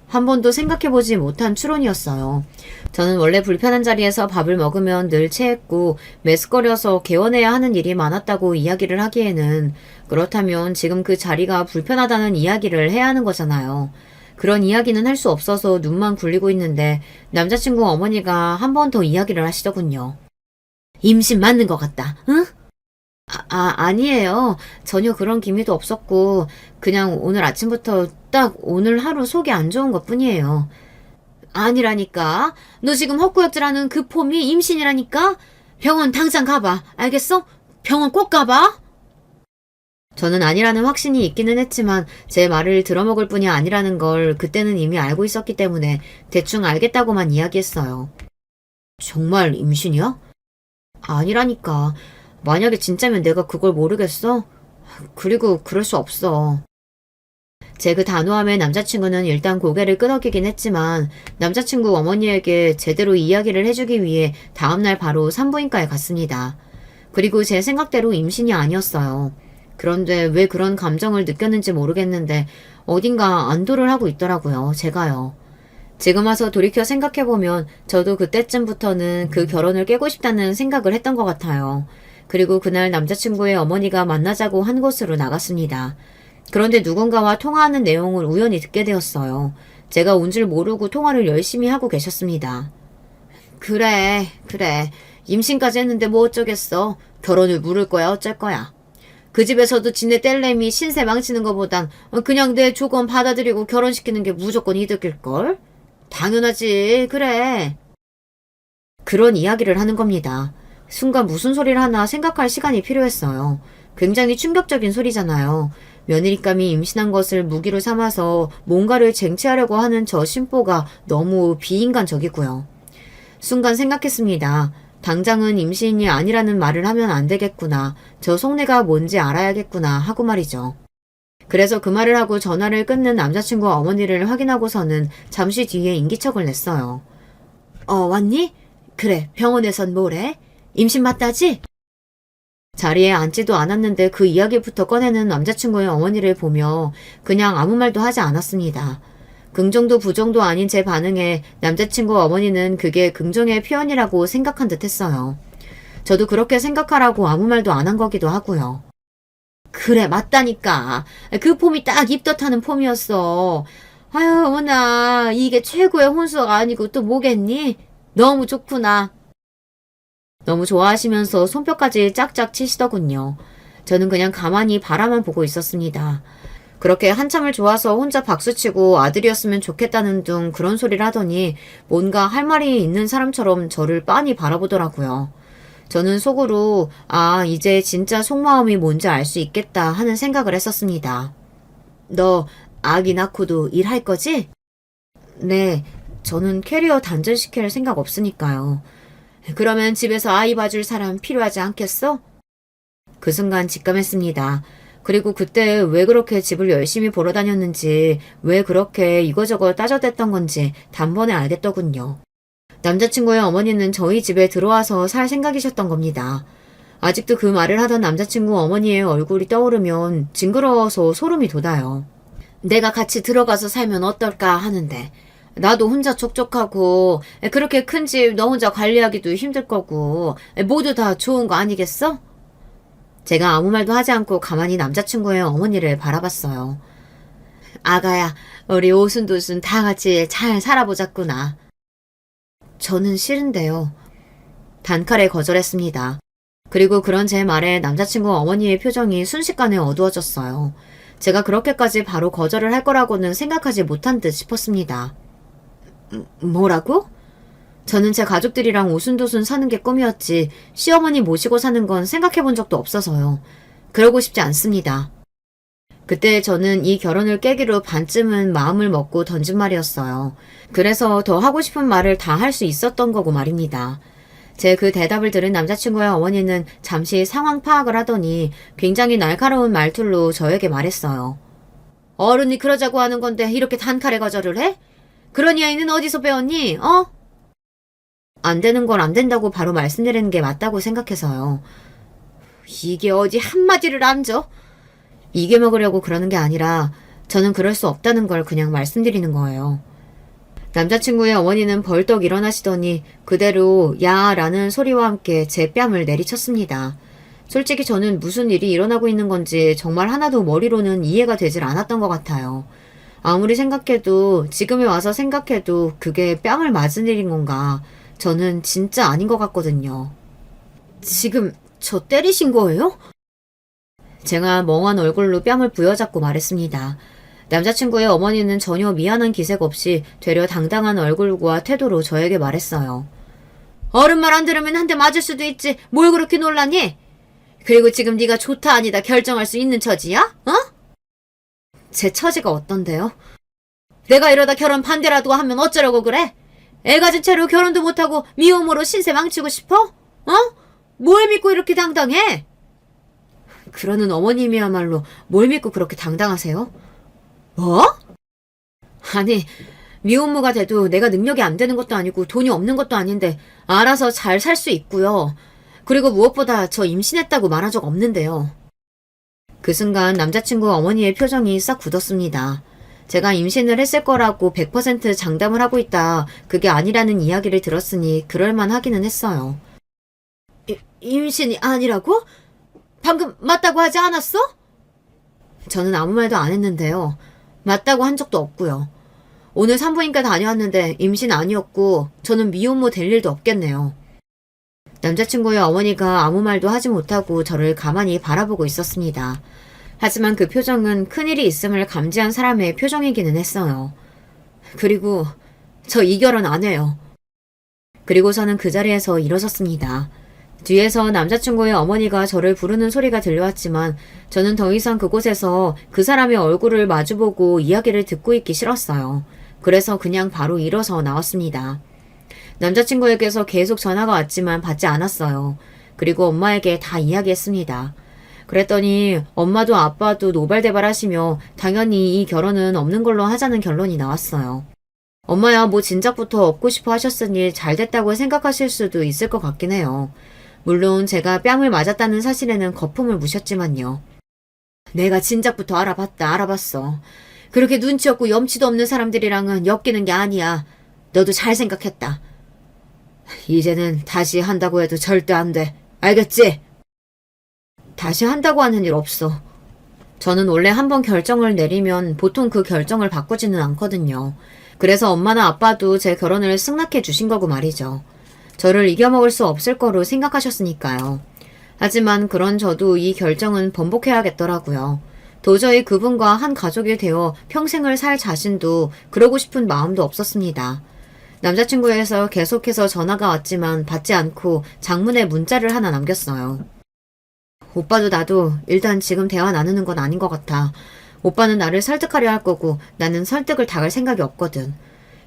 한 번도 생각해보지 못한 추론이었어요. 저는 원래 불편한 자리에서 밥을 먹으면 늘 체했고 메스꺼려서 개원해야 하는 일이 많았다고 이야기를 하기에는 그렇다면 지금 그 자리가 불편하다는 이야기를 해야 하는 거잖아요. 그런 이야기는 할 수 없어서 눈만 굴리고 있는데 남자친구 어머니가 한 번 더 이야기를 하시더군요. 임신 맞는 것 같다, 응? 아니에요. 전혀 그런 기미도 없었고 그냥 오늘 아침부터 딱 오늘 하루 속이 안 좋은 것 뿐이에요. 아니라니까. 너 지금 헛구역질하는 그 폼이 임신이라니까? 병원 당장 가봐. 알겠어? 병원 꼭 가봐. 저는 아니라는 확신이 있기는 했지만 제 말을 들어먹을 뿐이 아니라는 걸 그때는 이미 알고 있었기 때문에 대충 알겠다고만 이야기했어요. 정말 임신이야? 아니라니까. 만약에 진짜면 내가 그걸 모르겠어? 그리고 그럴 수 없어. 제 그 단호함에 남자친구는 일단 고개를 끄덕이긴 했지만 남자친구 어머니에게 제대로 이야기를 해주기 위해 다음날 바로 산부인과에 갔습니다. 그리고 제 생각대로 임신이 아니었어요. 그런데 왜 그런 감정을 느꼈는지 모르겠는데 어딘가 안도를 하고 있더라고요. 제가요. 지금 와서 돌이켜 생각해보면 저도 그때쯤부터는 그 결혼을 깨고 싶다는 생각을 했던 것 같아요. 그리고 그날 남자친구의 어머니가 만나자고 한 곳으로 나갔습니다. 그런데 누군가와 통화하는 내용을 우연히 듣게 되었어요. 제가 온 줄 모르고 통화를 열심히 하고 계셨습니다. 그래. 임신까지 했는데 뭐 어쩌겠어. 결혼을 물을 거야 어쩔 거야. 그 집에서도 지네 딸내미 신세 망치는 것보단 그냥 내 조건 받아들이고 결혼시키는 게 무조건 이득일걸? 당연하지. 그래. 그런 이야기를 하는 겁니다. 순간 무슨 소리를 하나 생각할 시간이 필요했어요. 굉장히 충격적인 소리잖아요. 며느리감이 임신한 것을 무기로 삼아서 뭔가를 쟁취하려고 하는 저 심보가 너무 비인간적이고요. 순간 생각했습니다. 당장은 임신이 아니라는 말을 하면 안 되겠구나. 저 속내가 뭔지 알아야겠구나 하고 말이죠. 그래서 그 말을 하고 전화를 끊는 남자친구 어머니를 확인하고서는 잠시 뒤에 인기척을 냈어요. 왔니? 그래, 병원에선 뭐래? 임신 맞다지? 자리에 앉지도 않았는데 그 이야기부터 꺼내는 남자친구의 어머니를 보며 그냥 아무 말도 하지 않았습니다. 긍정도 부정도 아닌 제 반응에 남자친구 어머니는 그게 긍정의 표현이라고 생각한 듯 했어요. 저도 그렇게 생각하라고 아무 말도 안 한 거기도 하고요. 그래, 맞다니까. 그 폼이 딱 입덧하는 폼이었어. 아유, 어머나, 이게 최고의 혼수가 아니고 또 뭐겠니? 너무 좋구나. 너무 좋아하시면서 손뼉까지 짝짝 치시더군요. 저는 그냥 가만히 바라만 보고 있었습니다. 그렇게 한참을 좋아서 혼자 박수치고 아들이었으면 좋겠다는 둥 그런 소리를 하더니 뭔가 할 말이 있는 사람처럼 저를 빤히 바라보더라고요. 저는 속으로 이제 진짜 속마음이 뭔지 알 수 있겠다 하는 생각을 했었습니다. 너 아기 낳고도 일할 거지? 네, 저는 캐리어 단절시킬 생각 없으니까요. 그러면 집에서 아이 봐줄 사람 필요하지 않겠어? 그 순간 직감했습니다. 그리고 그때 왜 그렇게 집을 열심히 보러 다녔는지, 왜 그렇게 이거저거 따져댔던 건지 단번에 알겠더군요. 남자친구의 어머니는 저희 집에 들어와서 살 생각이셨던 겁니다. 아직도 그 말을 하던 남자친구 어머니의 얼굴이 떠오르면 징그러워서 소름이 돋아요. 내가 같이 들어가서 살면 어떨까 하는데 나도 혼자 촉촉하고 그렇게 큰 집 너 혼자 관리하기도 힘들 거고 모두 다 좋은 거 아니겠어? 제가 아무 말도 하지 않고 가만히 남자친구의 어머니를 바라봤어요. 아가야, 우리 오순도순 다 같이 잘 살아보자꾸나. 저는 싫은데요. 단칼에 거절했습니다. 그리고 그런 제 말에 남자친구 어머니의 표정이 순식간에 어두워졌어요. 제가 그렇게까지 바로 거절을 할 거라고는 생각하지 못한 듯 싶었습니다. 뭐라고? 저는 제 가족들이랑 오순도순 사는 게 꿈이었지 시어머니 모시고 사는 건 생각해 본 적도 없어서요. 그러고 싶지 않습니다. 그때 저는 이 결혼을 깨기로 반쯤은 마음을 먹고 던진 말이었어요. 그래서 더 하고 싶은 말을 다 할 수 있었던 거고 말입니다. 제 그 대답을 들은 남자친구의 어머니는 잠시 상황 파악을 하더니 굉장히 날카로운 말투로 저에게 말했어요. 어른이 그러자고 하는 건데 이렇게 단칼에 거절을 해? 그런 이야기는 어디서 배웠니? 어? 안 되는 걸 안 된다고 바로 말씀드리는 게 맞다고 생각해서요. 이게 어디 한마디를 안 줘? 이겨먹으려고 그러는 게 아니라 저는 그럴 수 없다는 걸 그냥 말씀드리는 거예요. 남자친구의 어머니는 벌떡 일어나시더니 그대로 야라는 소리와 함께 제 뺨을 내리쳤습니다. 솔직히 저는 무슨 일이 일어나고 있는 건지 정말 하나도 머리로는 이해가 되질 않았던 것 같아요. 아무리 생각해도 지금에 와서 생각해도 그게 뺨을 맞은 일인 건가 저는 진짜 아닌 것 같거든요. 지금 저 때리신 거예요? 제가 멍한 얼굴로 뺨을 부여잡고 말했습니다. 남자친구의 어머니는 전혀 미안한 기색 없이 되려 당당한 얼굴과 태도로 저에게 말했어요. 어른 말 안 들으면 한 대 맞을 수도 있지. 뭘 그렇게 놀라니? 그리고 지금 네가 좋다 아니다 결정할 수 있는 처지야? 어? 제 처지가 어떤데요? 내가 이러다 결혼 반대라도 하면 어쩌려고 그래? 애 가진 채로 결혼도 못하고 미혼모로 신세 망치고 싶어? 어? 뭘 믿고 이렇게 당당해? 그러는 어머님이야말로 뭘 믿고 그렇게 당당하세요? 뭐? 아니, 미혼모가 돼도 내가 능력이 안 되는 것도 아니고 돈이 없는 것도 아닌데 알아서 잘 살 수 있고요. 그리고 무엇보다 저 임신했다고 말한 적 없는데요. 그 순간 남자친구 어머니의 표정이 싹 굳었습니다. 제가 임신을 했을 거라고 100% 장담을 하고 있다. 그게 아니라는 이야기를 들었으니 그럴만 하기는 했어요. 임신이 아니라고? 방금 맞다고 하지 않았어? 저는 아무 말도 안 했는데요. 맞다고 한 적도 없고요. 오늘 산부인과 다녀왔는데 임신 아니었고 저는 미혼모 될 일도 없겠네요. 남자친구의 어머니가 아무 말도 하지 못하고 저를 가만히 바라보고 있었습니다. 하지만 그 표정은 큰일이 있음을 감지한 사람의 표정이기는 했어요. 그리고 저 이 결혼 안 해요. 그리고서는 그 자리에서 일어섰습니다. 뒤에서 남자친구의 어머니가 저를 부르는 소리가 들려왔지만 저는 더 이상 그곳에서 그 사람의 얼굴을 마주보고 이야기를 듣고 있기 싫었어요. 그래서 그냥 바로 일어서 나왔습니다. 남자친구에게서 계속 전화가 왔지만 받지 않았어요. 그리고 엄마에게 다 이야기했습니다. 그랬더니 엄마도 아빠도 노발대발하시며 당연히 이 결혼은 없는 걸로 하자는 결론이 나왔어요. 엄마야 뭐 진작부터 얻고 싶어 하셨으니 잘 됐다고 생각하실 수도 있을 것 같긴 해요. 물론 제가 뺨을 맞았다는 사실에는 거품을 무셨지만요. 내가 진작부터 알아봤어. 그렇게 눈치 없고 염치도 없는 사람들이랑은 엮이는 게 아니야. 너도 잘 생각했다. 이제는 다시 한다고 해도 절대 안 돼. 알겠지? 다시 한다고 하는 일 없어. 저는 원래 한번 결정을 내리면 보통 그 결정을 바꾸지는 않거든요. 그래서 엄마나 아빠도 제 결혼을 승낙해 주신 거고 말이죠. 저를 이겨먹을 수 없을 거로 생각하셨으니까요. 하지만 그런 저도 이 결정은 번복해야겠더라고요. 도저히 그분과 한 가족이 되어 평생을 살 자신도 그러고 싶은 마음도 없었습니다. 남자친구에서 계속해서 전화가 왔지만 받지 않고 장문의 문자를 하나 남겼어요. 오빠도 나도 일단 지금 대화 나누는 건 아닌 것 같아. 오빠는 나를 설득하려 할 거고 나는 설득을 당할 생각이 없거든.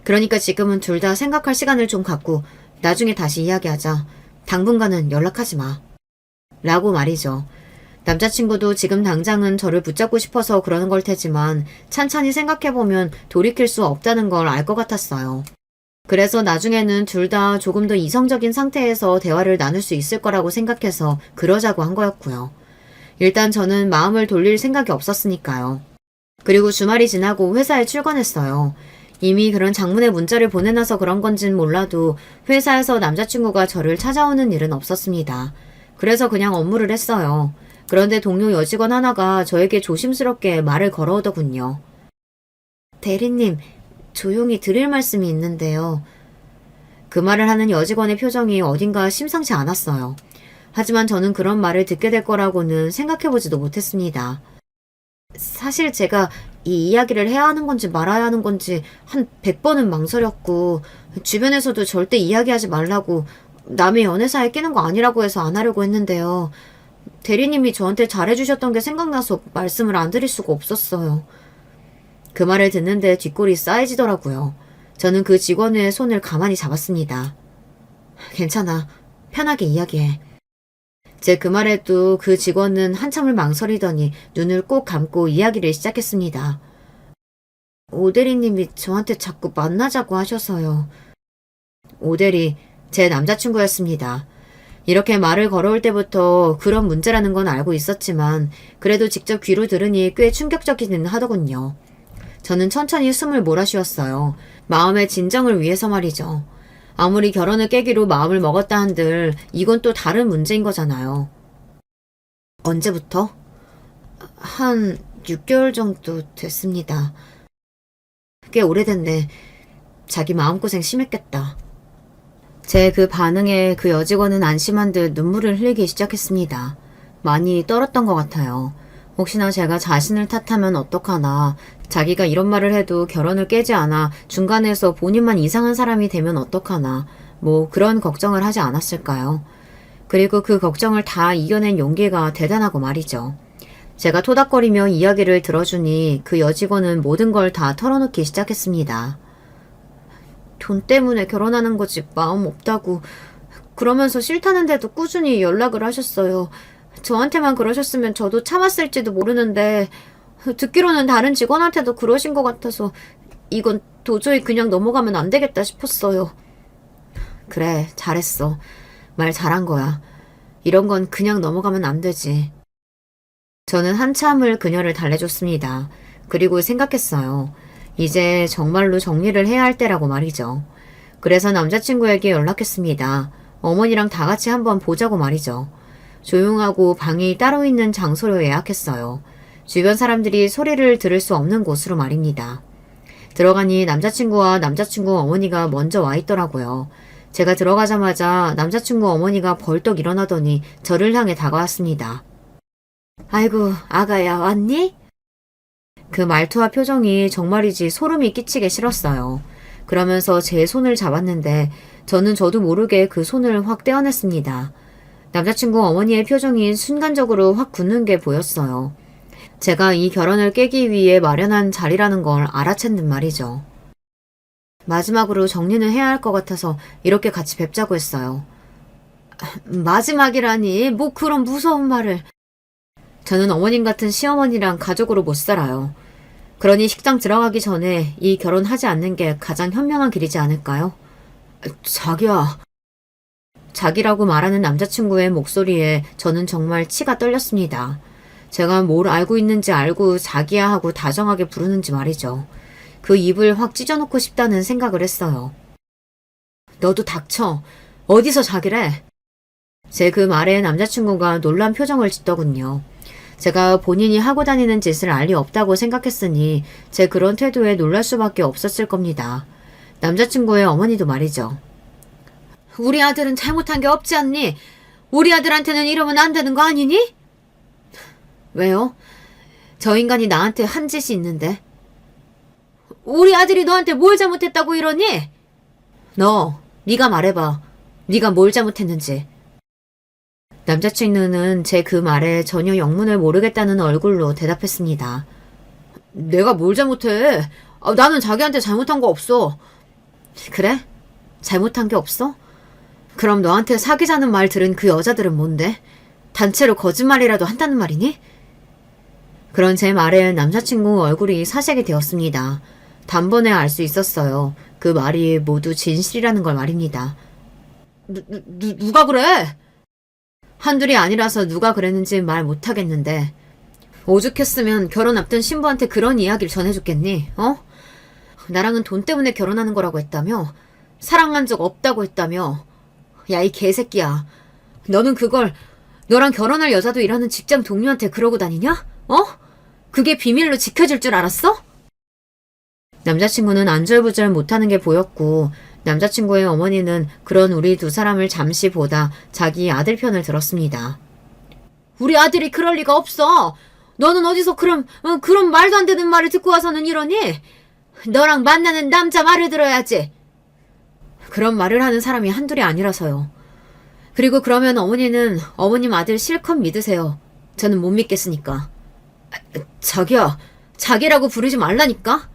그러니까 지금은 둘 다 생각할 시간을 좀 갖고 나중에 다시 이야기하자. 당분간은 연락하지 마. 라고 말이죠. 남자친구도 지금 당장은 저를 붙잡고 싶어서 그러는 걸 테지만 찬찬히 생각해보면 돌이킬 수 없다는 걸 알 것 같았어요. 그래서 나중에는 둘 다 조금 더 이성적인 상태에서 대화를 나눌 수 있을 거라고 생각해서 그러자고 한 거였고요. 일단 저는 마음을 돌릴 생각이 없었으니까요. 그리고 주말이 지나고 회사에 출근했어요. 이미 그런 장문의 문자를 보내놔서 그런 건진 몰라도 회사에서 남자친구가 저를 찾아오는 일은 없었습니다. 그래서 그냥 업무를 했어요. 그런데 동료 여직원 하나가 저에게 조심스럽게 말을 걸어오더군요. 대리님, 조용히 드릴 말씀이 있는데요. 그 말을 하는 여직원의 표정이 어딘가 심상치 않았어요. 하지만 저는 그런 말을 듣게 될 거라고는 생각해보지도 못했습니다. 사실 제가 이 이야기를 해야 하는 건지 말아야 하는 건지 한 100번은 망설였고, 주변에서도 절대 이야기하지 말라고, 남의 연애사에 끼는 거 아니라고 해서 안 하려고 했는데요. 대리님이 저한테 잘해주셨던 게 생각나서 말씀을 안 드릴 수가 없었어요. 그 말을 듣는데 뒷골이 싸해지더라고요. 저는 그 직원의 손을 가만히 잡았습니다. 괜찮아. 편하게 이야기해. 제 그 말에도 그 직원은 한참을 망설이더니 눈을 꼭 감고 이야기를 시작했습니다. 오대리님이 저한테 자꾸 만나자고 하셔서요. 오대리, 제 남자친구였습니다. 이렇게 말을 걸어올 때부터 그런 문제라는 건 알고 있었지만 그래도 직접 귀로 들으니 꽤 충격적이긴 하더군요. 저는 천천히 숨을 몰아쉬었어요. 마음의 진정을 위해서 말이죠. 아무리 결혼을 깨기로 마음을 먹었다 한들 이건 또 다른 문제인 거잖아요. 언제부터? 한 6개월 정도 됐습니다. 꽤 오래됐네. 자기 마음고생 심했겠다. 제 그 반응에 그 여직원은 안심한 듯 눈물을 흘리기 시작했습니다. 많이 떨었던 것 같아요. 혹시나 제가 자신을 탓하면 어떡하나, 자기가 이런 말을 해도 결혼을 깨지 않아 중간에서 본인만 이상한 사람이 되면 어떡하나, 뭐 그런 걱정을 하지 않았을까요? 그리고 그 걱정을 다 이겨낸 용기가 대단하고 말이죠. 제가 토닥거리며 이야기를 들어주니 그 여직원은 모든 걸 다 털어놓기 시작했습니다. 돈 때문에 결혼하는 거지 마음 없다고 그러면서 싫다는데도 꾸준히 연락을 하셨어요. 저한테만 그러셨으면 저도 참았을지도 모르는데 듣기로는 다른 직원한테도 그러신 것 같아서 이건 도저히 그냥 넘어가면 안 되겠다 싶었어요. 그래, 잘했어. 말 잘한 거야. 이런 건 그냥 넘어가면 안 되지. 저는 한참을 그녀를 달래줬습니다. 그리고 생각했어요. 이제 정말로 정리를 해야 할 때라고 말이죠. 그래서 남자친구에게 연락했습니다. 어머니랑 다 같이 한번 보자고 말이죠. 조용하고 방이 따로 있는 장소로 예약했어요. 주변 사람들이 소리를 들을 수 없는 곳으로 말입니다. 들어가니 남자친구와 남자친구 어머니가 먼저 와 있더라고요. 제가 들어가자마자 남자친구 어머니가 벌떡 일어나더니 저를 향해 다가왔습니다. 아이고, 아가야, 왔니? 그 말투와 표정이 정말이지 소름이 끼치게 싫었어요. 그러면서 제 손을 잡았는데 저는 저도 모르게 그 손을 확 떼어냈습니다. 남자친구 어머니의 표정이 순간적으로 확 굳는 게 보였어요. 제가 이 결혼을 깨기 위해 마련한 자리라는 걸 알아챘는 말이죠. 마지막으로 정리는 해야 할 것 같아서 이렇게 같이 뵙자고 했어요. 마지막이라니, 뭐 그런 무서운 말을. 저는 어머님 같은 시어머니랑 가족으로 못 살아요. 그러니 식당 들어가기 전에 이 결혼하지 않는 게 가장 현명한 길이지 않을까요? 자기야. 자기라고 말하는 남자친구의 목소리에 저는 정말 치가 떨렸습니다. 제가 뭘 알고 있는지 알고 자기야 하고 다정하게 부르는지 말이죠. 그 입을 확 찢어놓고 싶다는 생각을 했어요. 너도 닥쳐. 어디서 자기래? 제 그 말에 남자친구가 놀란 표정을 짓더군요. 제가 본인이 하고 다니는 짓을 알 리 없다고 생각했으니 제 그런 태도에 놀랄 수밖에 없었을 겁니다. 남자친구의 어머니도 말이죠. 우리 아들은 잘못한 게 없지 않니? 우리 아들한테는 이러면 안 되는 거 아니니? 왜요? 저 인간이 나한테 한 짓이 있는데. 우리 아들이 너한테 뭘 잘못했다고 이러니? 네가 말해봐. 네가 뭘 잘못했는지. 남자친구는 제 그 말에 전혀 영문을 모르겠다는 얼굴로 대답했습니다. 내가 뭘 잘못해? 나는 자기한테 잘못한 거 없어. 그래? 잘못한 게 없어? 그럼 너한테 사귀자는 말 들은 그 여자들은 뭔데? 단체로 거짓말이라도 한다는 말이니? 그런 제 말에 남자친구 얼굴이 사색이 되었습니다. 단번에 알 수 있었어요. 그 말이 모두 진실이라는 걸 말입니다. 누가 그래? 한둘이 아니라서 누가 그랬는지 말 못하겠는데 오죽했으면 결혼 앞둔 신부한테 그런 이야기를 전해줬겠니? 어? 나랑은 돈 때문에 결혼하는 거라고 했다며? 사랑한 적 없다고 했다며? 야, 이 개새끼야. 너는 그걸 너랑 결혼할 여자도 일하는 직장 동료한테 그러고 다니냐? 어? 그게 비밀로 지켜질 줄 알았어? 남자친구는 안절부절 못하는 게 보였고 남자친구의 어머니는 그런 우리 두 사람을 잠시 보다 자기 아들 편을 들었습니다. 우리 아들이 그럴 리가 없어. 너는 어디서 그런 말도 안 되는 말을 듣고 와서는 이러니? 너랑 만나는 남자 말을 들어야지. 그런 말을 하는 사람이 한둘이 아니라서요. 그리고 그러면 어머니는 어머님 아들 실컷 믿으세요. 저는 못 믿겠으니까. 자기야, 자기라고 부르지 말라니까?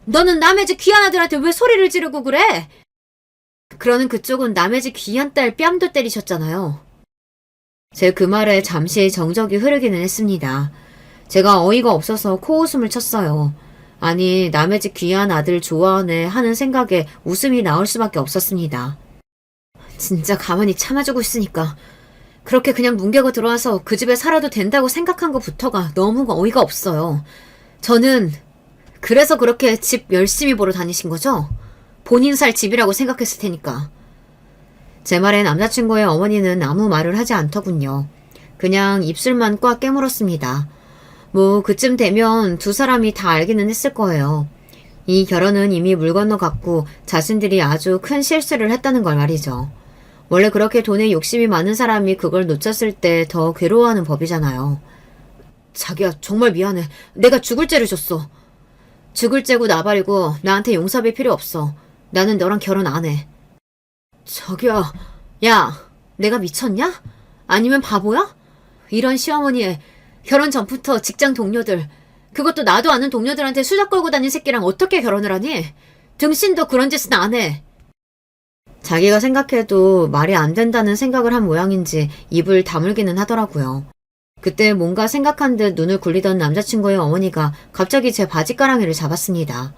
너는 남의 집 귀한 아들한테 왜 소리를 지르고 그래? 그러는 그쪽은 남의 집 귀한 딸 뺨도 때리셨잖아요. 제 그 말에 잠시 정적이 흐르기는 했습니다. 제가 어이가 없어서 코웃음을 쳤어요. 아니, 남의 집 귀한 아들 좋아하네 하는 생각에 웃음이 나올 수밖에 없었습니다. 진짜 가만히 참아주고 있으니까 그렇게 그냥 뭉개고 들어와서 그 집에 살아도 된다고 생각한 것부터가 너무 어이가 없어요. 저는 그래서 그렇게 집 열심히 보러 다니신 거죠? 본인 살 집이라고 생각했을 테니까. 제 말에 남자친구의 어머니는 아무 말을 하지 않더군요. 그냥 입술만 꽉 깨물었습니다. 뭐 그쯤 되면 두 사람이 다 알기는 했을 거예요. 이 결혼은 이미 물 건너갔고 자신들이 아주 큰 실수를 했다는 걸 말이죠. 원래 그렇게 돈에 욕심이 많은 사람이 그걸 놓쳤을 때 더 괴로워하는 법이잖아요. 자기야, 정말 미안해. 내가 죽을 죄를 졌어. 죽을 죄고 나발이고 나한테 용서할 필요 없어. 나는 너랑 결혼 안 해. 자기야, 야, 내가 미쳤냐? 아니면 바보야? 이런 시어머니에 결혼 전부터 직장 동료들, 그것도 나도 아는 동료들한테 수작 걸고 다닌 새끼랑 어떻게 결혼을 하니? 등신도 그런 짓은 안 해. 자기가 생각해도 말이 안 된다는 생각을 한 모양인지 입을 다물기는 하더라고요. 그때 뭔가 생각한 듯 눈을 굴리던 남자친구의 어머니가 갑자기 제 바지가랑이를 잡았습니다.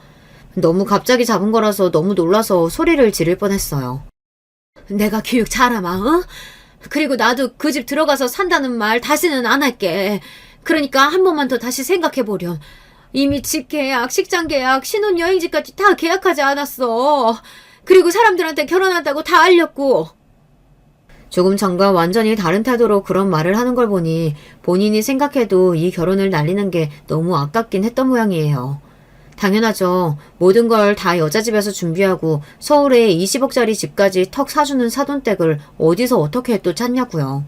너무 갑자기 잡은 거라서 너무 놀라서 소리를 지를 뻔했어요. 내가 교육 잘하마, 어? 그리고 나도 그 집 들어가서 산다는 말 다시는 안 할게. 그러니까 한 번만 더 다시 생각해보렴. 이미 집 계약, 식장 계약, 신혼여행지까지 다 계약하지 않았어. 그리고 사람들한테 결혼한다고 다 알렸고. 조금 전과 완전히 다른 태도로 그런 말을 하는 걸 보니 본인이 생각해도 이 결혼을 날리는 게 너무 아깝긴 했던 모양이에요. 당연하죠. 모든 걸 다 여자 집에서 준비하고 서울에 20억짜리 집까지 턱 사주는 사돈댁을 어디서 어떻게 또 찾냐고요.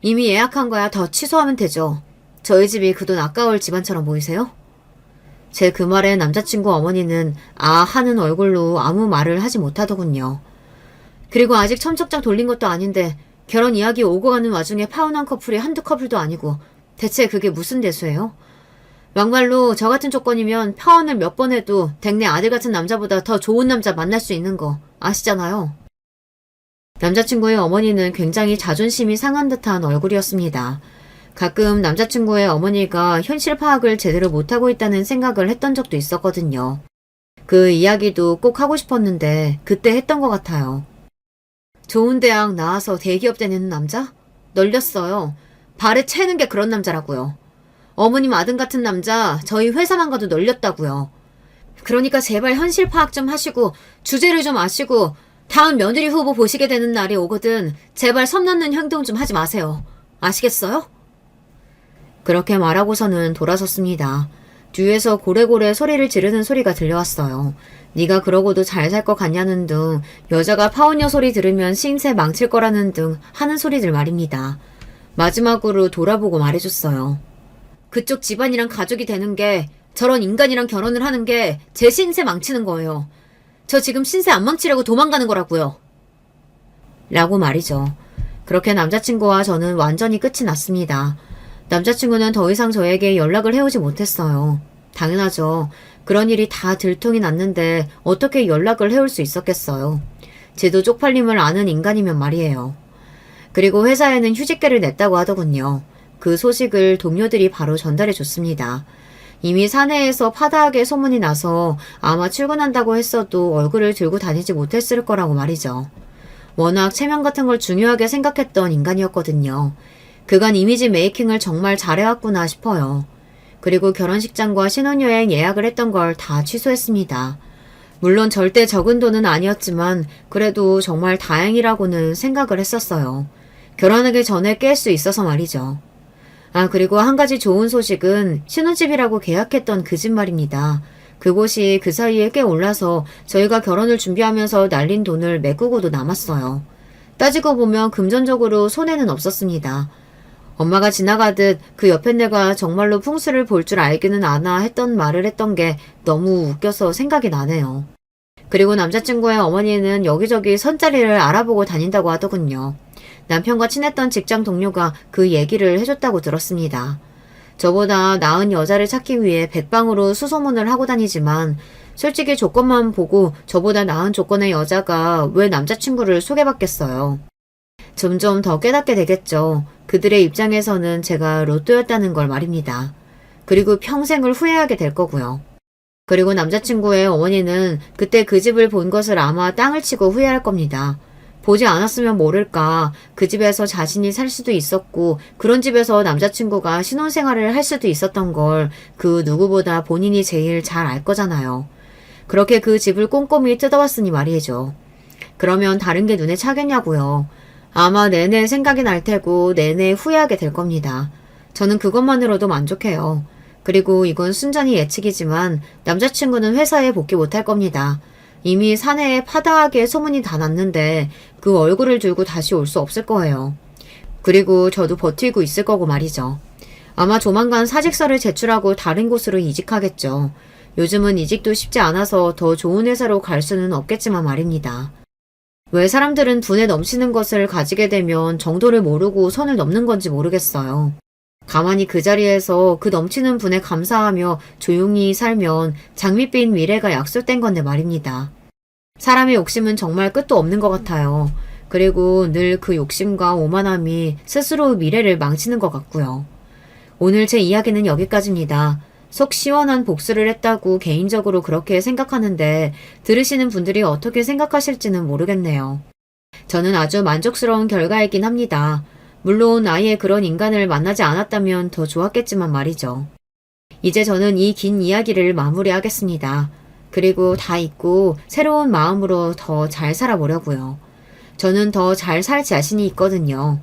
이미 예약한 거야 더 취소하면 되죠. 저희 집이 그 돈 아까울 집안처럼 보이세요? 제 그 말에 남자친구 어머니는 아 하는 얼굴로 아무 말을 하지 못하더군요. 그리고 아직 첨첩장 돌린 것도 아닌데 결혼 이야기 오고 가는 와중에 파혼한 커플이 한두 커플도 아니고 대체 그게 무슨 대수예요? 막말로 저 같은 조건이면 파혼을 몇 번 해도 댁내 아들 같은 남자보다 더 좋은 남자 만날 수 있는 거 아시잖아요. 남자친구의 어머니는 굉장히 자존심이 상한 듯한 얼굴이었습니다. 가끔 남자친구의 어머니가 현실 파악을 제대로 못하고 있다는 생각을 했던 적도 있었거든요. 그 이야기도 꼭 하고 싶었는데 그때 했던 것 같아요. 좋은 대학 나와서 대기업 다니는 남자? 널렸어요. 발에 채는 게 그런 남자라고요. 어머님 아들 같은 남자 저희 회사만 가도 널렸다고요. 그러니까 제발 현실 파악 좀 하시고 주제를 좀 아시고 다음 며느리 후보 보시게 되는 날이 오거든 제발 섬 넘는 행동 좀 하지 마세요. 아시겠어요? 그렇게 말하고서는 돌아섰습니다. 뒤에서 고래고래 소리를 지르는 소리가 들려왔어요. 네가 그러고도 잘 살 것 같냐는 등 여자가 파혼녀 소리 들으면 신세 망칠 거라는 등 하는 소리들 말입니다. 마지막으로 돌아보고 말해줬어요. 그쪽 집안이랑 가족이 되는 게 저런 인간이랑 결혼을 하는 게 제 신세 망치는 거예요. 저 지금 신세 안 망치려고 도망가는 거라고요. 라고 말이죠. 그렇게 남자친구와 저는 완전히 끝이 났습니다. 남자친구는 더 이상 저에게 연락을 해오지 못했어요. 당연하죠. 그런 일이 다 들통이 났는데 어떻게 연락을 해올 수 있었겠어요. 제도 쪽팔림을 아는 인간이면 말이에요. 그리고 회사에는 휴직계를 냈다고 하더군요. 그 소식을 동료들이 바로 전달해 줬습니다. 이미 사내에서 파다하게 소문이 나서 아마 출근한다고 했어도 얼굴을 들고 다니지 못했을 거라고 말이죠. 워낙 체면 같은 걸 중요하게 생각했던 인간이었거든요. 그간 이미지 메이킹을 정말 잘해왔구나 싶어요. 그리고 결혼식장과 신혼여행 예약을 했던 걸 다 취소했습니다. 물론 절대 적은 돈은 아니었지만 그래도 정말 다행이라고는 생각을 했었어요. 결혼하기 전에 깰 수 있어서 말이죠. 그리고 한 가지 좋은 소식은 신혼집이라고 계약했던 그 집 말입니다. 그곳이 그 사이에 꽤 올라서 저희가 결혼을 준비하면서 날린 돈을 메꾸고도 남았어요. 따지고 보면 금전적으로 손해는 없었습니다. 엄마가 지나가듯 그 옆에 내가 정말로 풍수를 볼 줄 알기는 아나 했던 말을 했던 게 너무 웃겨서 생각이 나네요. 그리고 남자친구의 어머니는 여기저기 선자리를 알아보고 다닌다고 하더군요. 남편과 친했던 직장 동료가 그 얘기를 해줬다고 들었습니다. 저보다 나은 여자를 찾기 위해 백방으로 수소문을 하고 다니지만 솔직히 조건만 보고 저보다 나은 조건의 여자가 왜 남자친구를 소개받겠어요. 점점 더 깨닫게 되겠죠. 그들의 입장에서는 제가 로또였다는 걸 말입니다. 그리고 평생을 후회하게 될 거고요. 그리고 남자친구의 어머니는 그때 그 집을 본 것을 아마 땅을 치고 후회할 겁니다. 보지 않았으면 모를까 그 집에서 자신이 살 수도 있었고 그런 집에서 남자친구가 신혼생활을 할 수도 있었던 걸 그 누구보다 본인이 제일 잘 알 거잖아요. 그렇게 그 집을 꼼꼼히 뜯어봤으니 말이죠. 그러면 다른 게 눈에 차겠냐고요. 아마 내내 생각이 날 테고 내내 후회하게 될 겁니다. 저는 그것만으로도 만족해요. 그리고 이건 순전히 예측이지만 남자친구는 회사에 복귀 못할 겁니다. 이미 사내에 파다하게 소문이 다 났는데 그 얼굴을 들고 다시 올 수 없을 거예요. 그리고 저도 버티고 있을 거고 말이죠. 아마 조만간 사직서를 제출하고 다른 곳으로 이직하겠죠. 요즘은 이직도 쉽지 않아서 더 좋은 회사로 갈 수는 없겠지만 말입니다. 왜 사람들은 분에 넘치는 것을 가지게 되면 정도를 모르고 선을 넘는 건지 모르겠어요. 가만히 그 자리에서 그 넘치는 분에 감사하며 조용히 살면 장밋빛 미래가 약속된 건데 말입니다. 사람의 욕심은 정말 끝도 없는 것 같아요. 그리고 늘 그 욕심과 오만함이 스스로 미래를 망치는 것 같고요. 오늘 제 이야기는 여기까지입니다. 속 시원한 복수를 했다고 개인적으로 그렇게 생각하는데 들으시는 분들이 어떻게 생각하실지는 모르겠네요. 저는 아주 만족스러운 결과이긴 합니다. 물론 아예 그런 인간을 만나지 않았다면 더 좋았겠지만 말이죠. 이제 저는 이 긴 이야기를 마무리하겠습니다. 그리고 다 잊고 새로운 마음으로 더 잘 살아보려고요. 저는 더 잘 살 자신이 있거든요.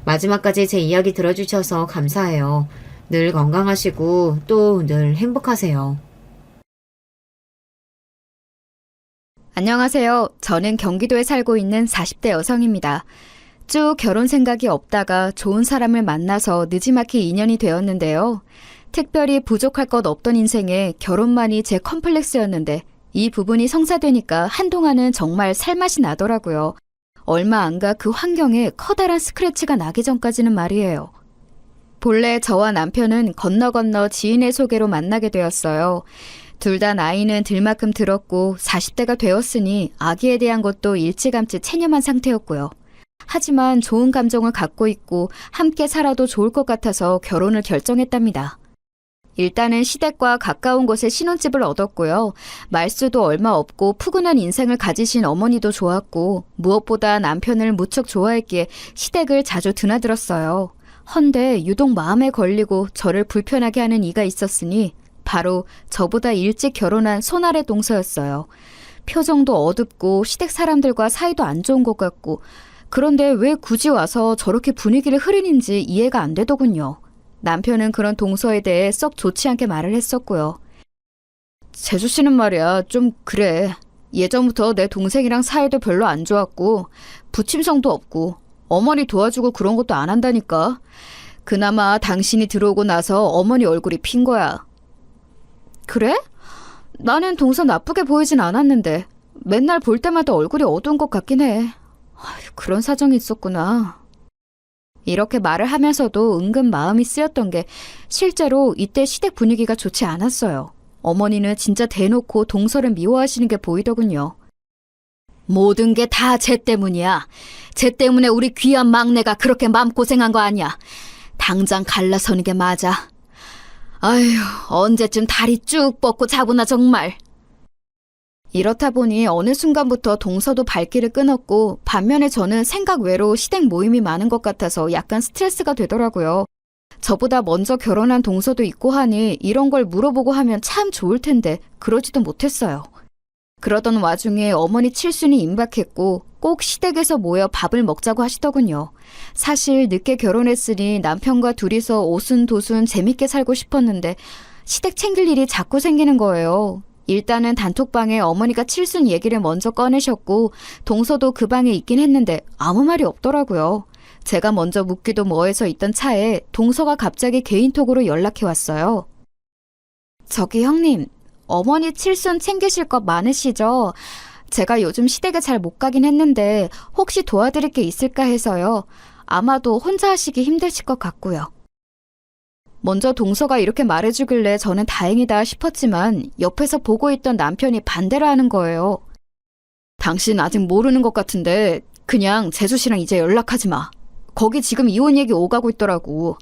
마지막까지 제 이야기 들어주셔서 감사해요. 늘 건강하시고 또 늘 행복하세요. 안녕하세요. 저는 경기도에 살고 있는 40대 여성입니다. 쭉 결혼 생각이 없다가 좋은 사람을 만나서 느지막이 인연이 되었는데요. 특별히 부족할 것 없던 인생에 결혼만이 제 컴플렉스였는데 이 부분이 성사되니까 한동안은 정말 살맛이 나더라고요. 얼마 안 가 그 환경에 커다란 스크래치가 나기 전까지는 말이에요. 본래 저와 남편은 건너 지인의 소개로 만나게 되었어요. 둘 다 나이는 들만큼 들었고 40대가 되었으니 아기에 대한 것도 일찌감치 체념한 상태였고요. 하지만 좋은 감정을 갖고 있고 함께 살아도 좋을 것 같아서 결혼을 결정했답니다. 일단은 시댁과 가까운 곳에 신혼집을 얻었고요. 말수도 얼마 없고 푸근한 인생을 가지신 어머니도 좋았고 무엇보다 남편을 무척 좋아했기에 시댁을 자주 드나들었어요. 헌데 유독 마음에 걸리고 저를 불편하게 하는 이가 있었으니 바로 저보다 일찍 결혼한 손아래 동서였어요. 표정도 어둡고 시댁 사람들과 사이도 안 좋은 것 같고 그런데 왜 굳이 와서 저렇게 분위기를 흐리는지 이해가 안 되더군요. 남편은 그런 동서에 대해 썩 좋지 않게 말을 했었고요. 재수 씨는 말이야 좀 그래. 예전부터 내 동생이랑 사이도 별로 안 좋았고 부침성도 없고 어머니 도와주고 그런 것도 안 한다니까. 그나마 당신이 들어오고 나서 어머니 얼굴이 핀 거야. 그래? 나는 동서 나쁘게 보이진 않았는데 맨날 볼 때마다 얼굴이 어두운 것 같긴 해. 그런 사정이 있었구나. 이렇게 말을 하면서도 은근 마음이 쓰였던 게 실제로 이때 시댁 분위기가 좋지 않았어요. 어머니는 진짜 대놓고 동서를 미워하시는 게 보이더군요. 모든 게 다 쟤 때문이야. 쟤 때문에 우리 귀한 막내가 그렇게 마음고생한 거 아니야. 당장 갈라서는 게 맞아. 아휴, 언제쯤 다리 쭉 뻗고 자구나 정말. 이렇다 보니 어느 순간부터 동서도 발길을 끊었고 반면에 저는 생각 외로 시댁 모임이 많은 것 같아서 약간 스트레스가 되더라고요. 저보다 먼저 결혼한 동서도 있고 하니 이런 걸 물어보고 하면 참 좋을 텐데 그러지도 못했어요. 그러던 와중에 어머니 칠순이 임박했고 꼭 시댁에서 모여 밥을 먹자고 하시더군요. 사실 늦게 결혼했으니 남편과 둘이서 오순도순 재밌게 살고 싶었는데 시댁 챙길 일이 자꾸 생기는 거예요. 일단은 단톡방에 어머니가 칠순 얘기를 먼저 꺼내셨고 동서도 그 방에 있긴 했는데 아무 말이 없더라고요. 제가 먼저 묻기도 뭐해서 있던 차에 동서가 갑자기 개인톡으로 연락해 왔어요. 저기 형님, 어머니 칠순 챙기실 것 많으시죠? 제가 요즘 시댁에 잘 못 가긴 했는데 혹시 도와드릴 게 있을까 해서요. 아마도 혼자 하시기 힘드실 것 같고요. 먼저 동서가 이렇게 말해주길래 저는 다행이다 싶었지만 옆에서 보고 있던 남편이 반대를 하는 거예요. 당신 아직 모르는 것 같은데 그냥 재수 씨랑 이제 연락하지 마. 거기 지금 이혼 얘기 오가고 있더라고.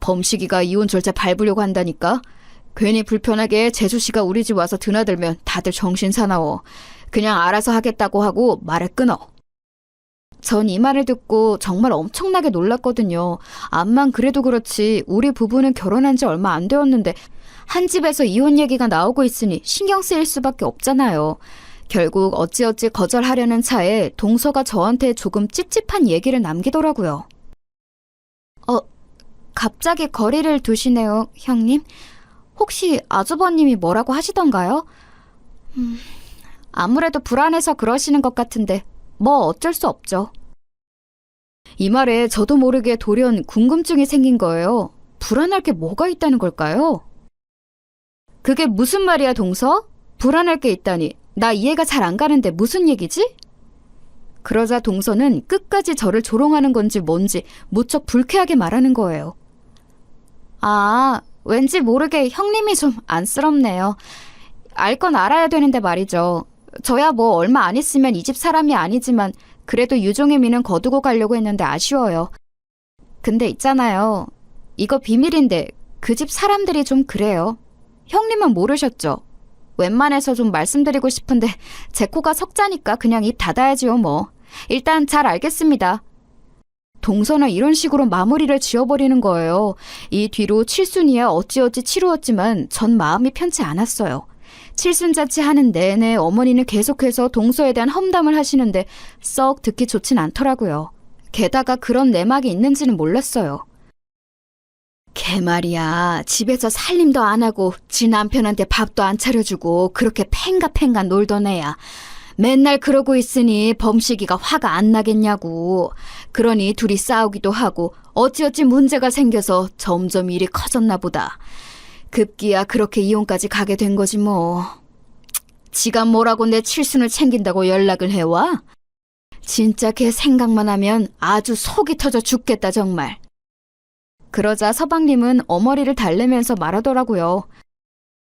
범식이가 이혼 절차 밟으려고 한다니까. 괜히 불편하게 재수 씨가 우리 집 와서 드나들면 다들 정신 사나워. 그냥 알아서 하겠다고 하고 말을 끊어. 전 이 말을 듣고 정말 엄청나게 놀랐거든요. 암만 그래도 그렇지 우리 부부는 결혼한 지 얼마 안 되었는데 한 집에서 이혼 얘기가 나오고 있으니 신경 쓰일 수밖에 없잖아요. 결국 어찌어찌 거절하려는 차에 동서가 저한테 조금 찝찝한 얘기를 남기더라고요. 갑자기 거리를 두시네요, 형님. 혹시 아주버님이 뭐라고 하시던가요? 아무래도 불안해서 그러시는 것 같은데 뭐 어쩔 수 없죠. 이 말에 저도 모르게 돌연 궁금증이 생긴 거예요. 불안할 게 뭐가 있다는 걸까요? 그게 무슨 말이야, 동서? 불안할 게 있다니. 나 이해가 잘 안 가는데 무슨 얘기지? 그러자 동서는 끝까지 저를 조롱하는 건지 뭔지 무척 불쾌하게 말하는 거예요. 아, 왠지 모르게 형님이 좀 안쓰럽네요. 알 건 알아야 되는데 말이죠. 저야 뭐 얼마 안 있으면 이 집 사람이 아니지만 그래도 유종의 미는 거두고 가려고 했는데 아쉬워요. 근데 있잖아요. 이거 비밀인데 그 집 사람들이 좀 그래요. 형님은 모르셨죠? 웬만해서 좀 말씀드리고 싶은데 제 코가 석자니까 그냥 입 닫아야지요 뭐. 일단 잘 알겠습니다. 동서는 이런 식으로 마무리를 지어버리는 거예요. 이 뒤로 칠순이야 어찌어찌 치루었지만 전 마음이 편치 않았어요. 칠순자치 하는 내내 어머니는 계속해서 동서에 대한 험담을 하시는데 썩 듣기 좋진 않더라고요. 게다가 그런 내막이 있는지는 몰랐어요. 걔 말이야, 집에서 살림도 안 하고 지 남편한테 밥도 안 차려주고 그렇게 팽가팽가 놀던 애야. 맨날 그러고 있으니 범식이가 화가 안 나겠냐고. 그러니 둘이 싸우기도 하고 어찌어찌 문제가 생겨서 점점 일이 커졌나 보다. 급기야 그렇게 이혼까지 가게 된 거지 뭐. 지가 뭐라고 내 칠순을 챙긴다고 연락을 해와? 진짜 걔 생각만 하면 아주 속이 터져 죽겠다 정말. 그러자 서방님은 어머니를 달래면서 말하더라고요.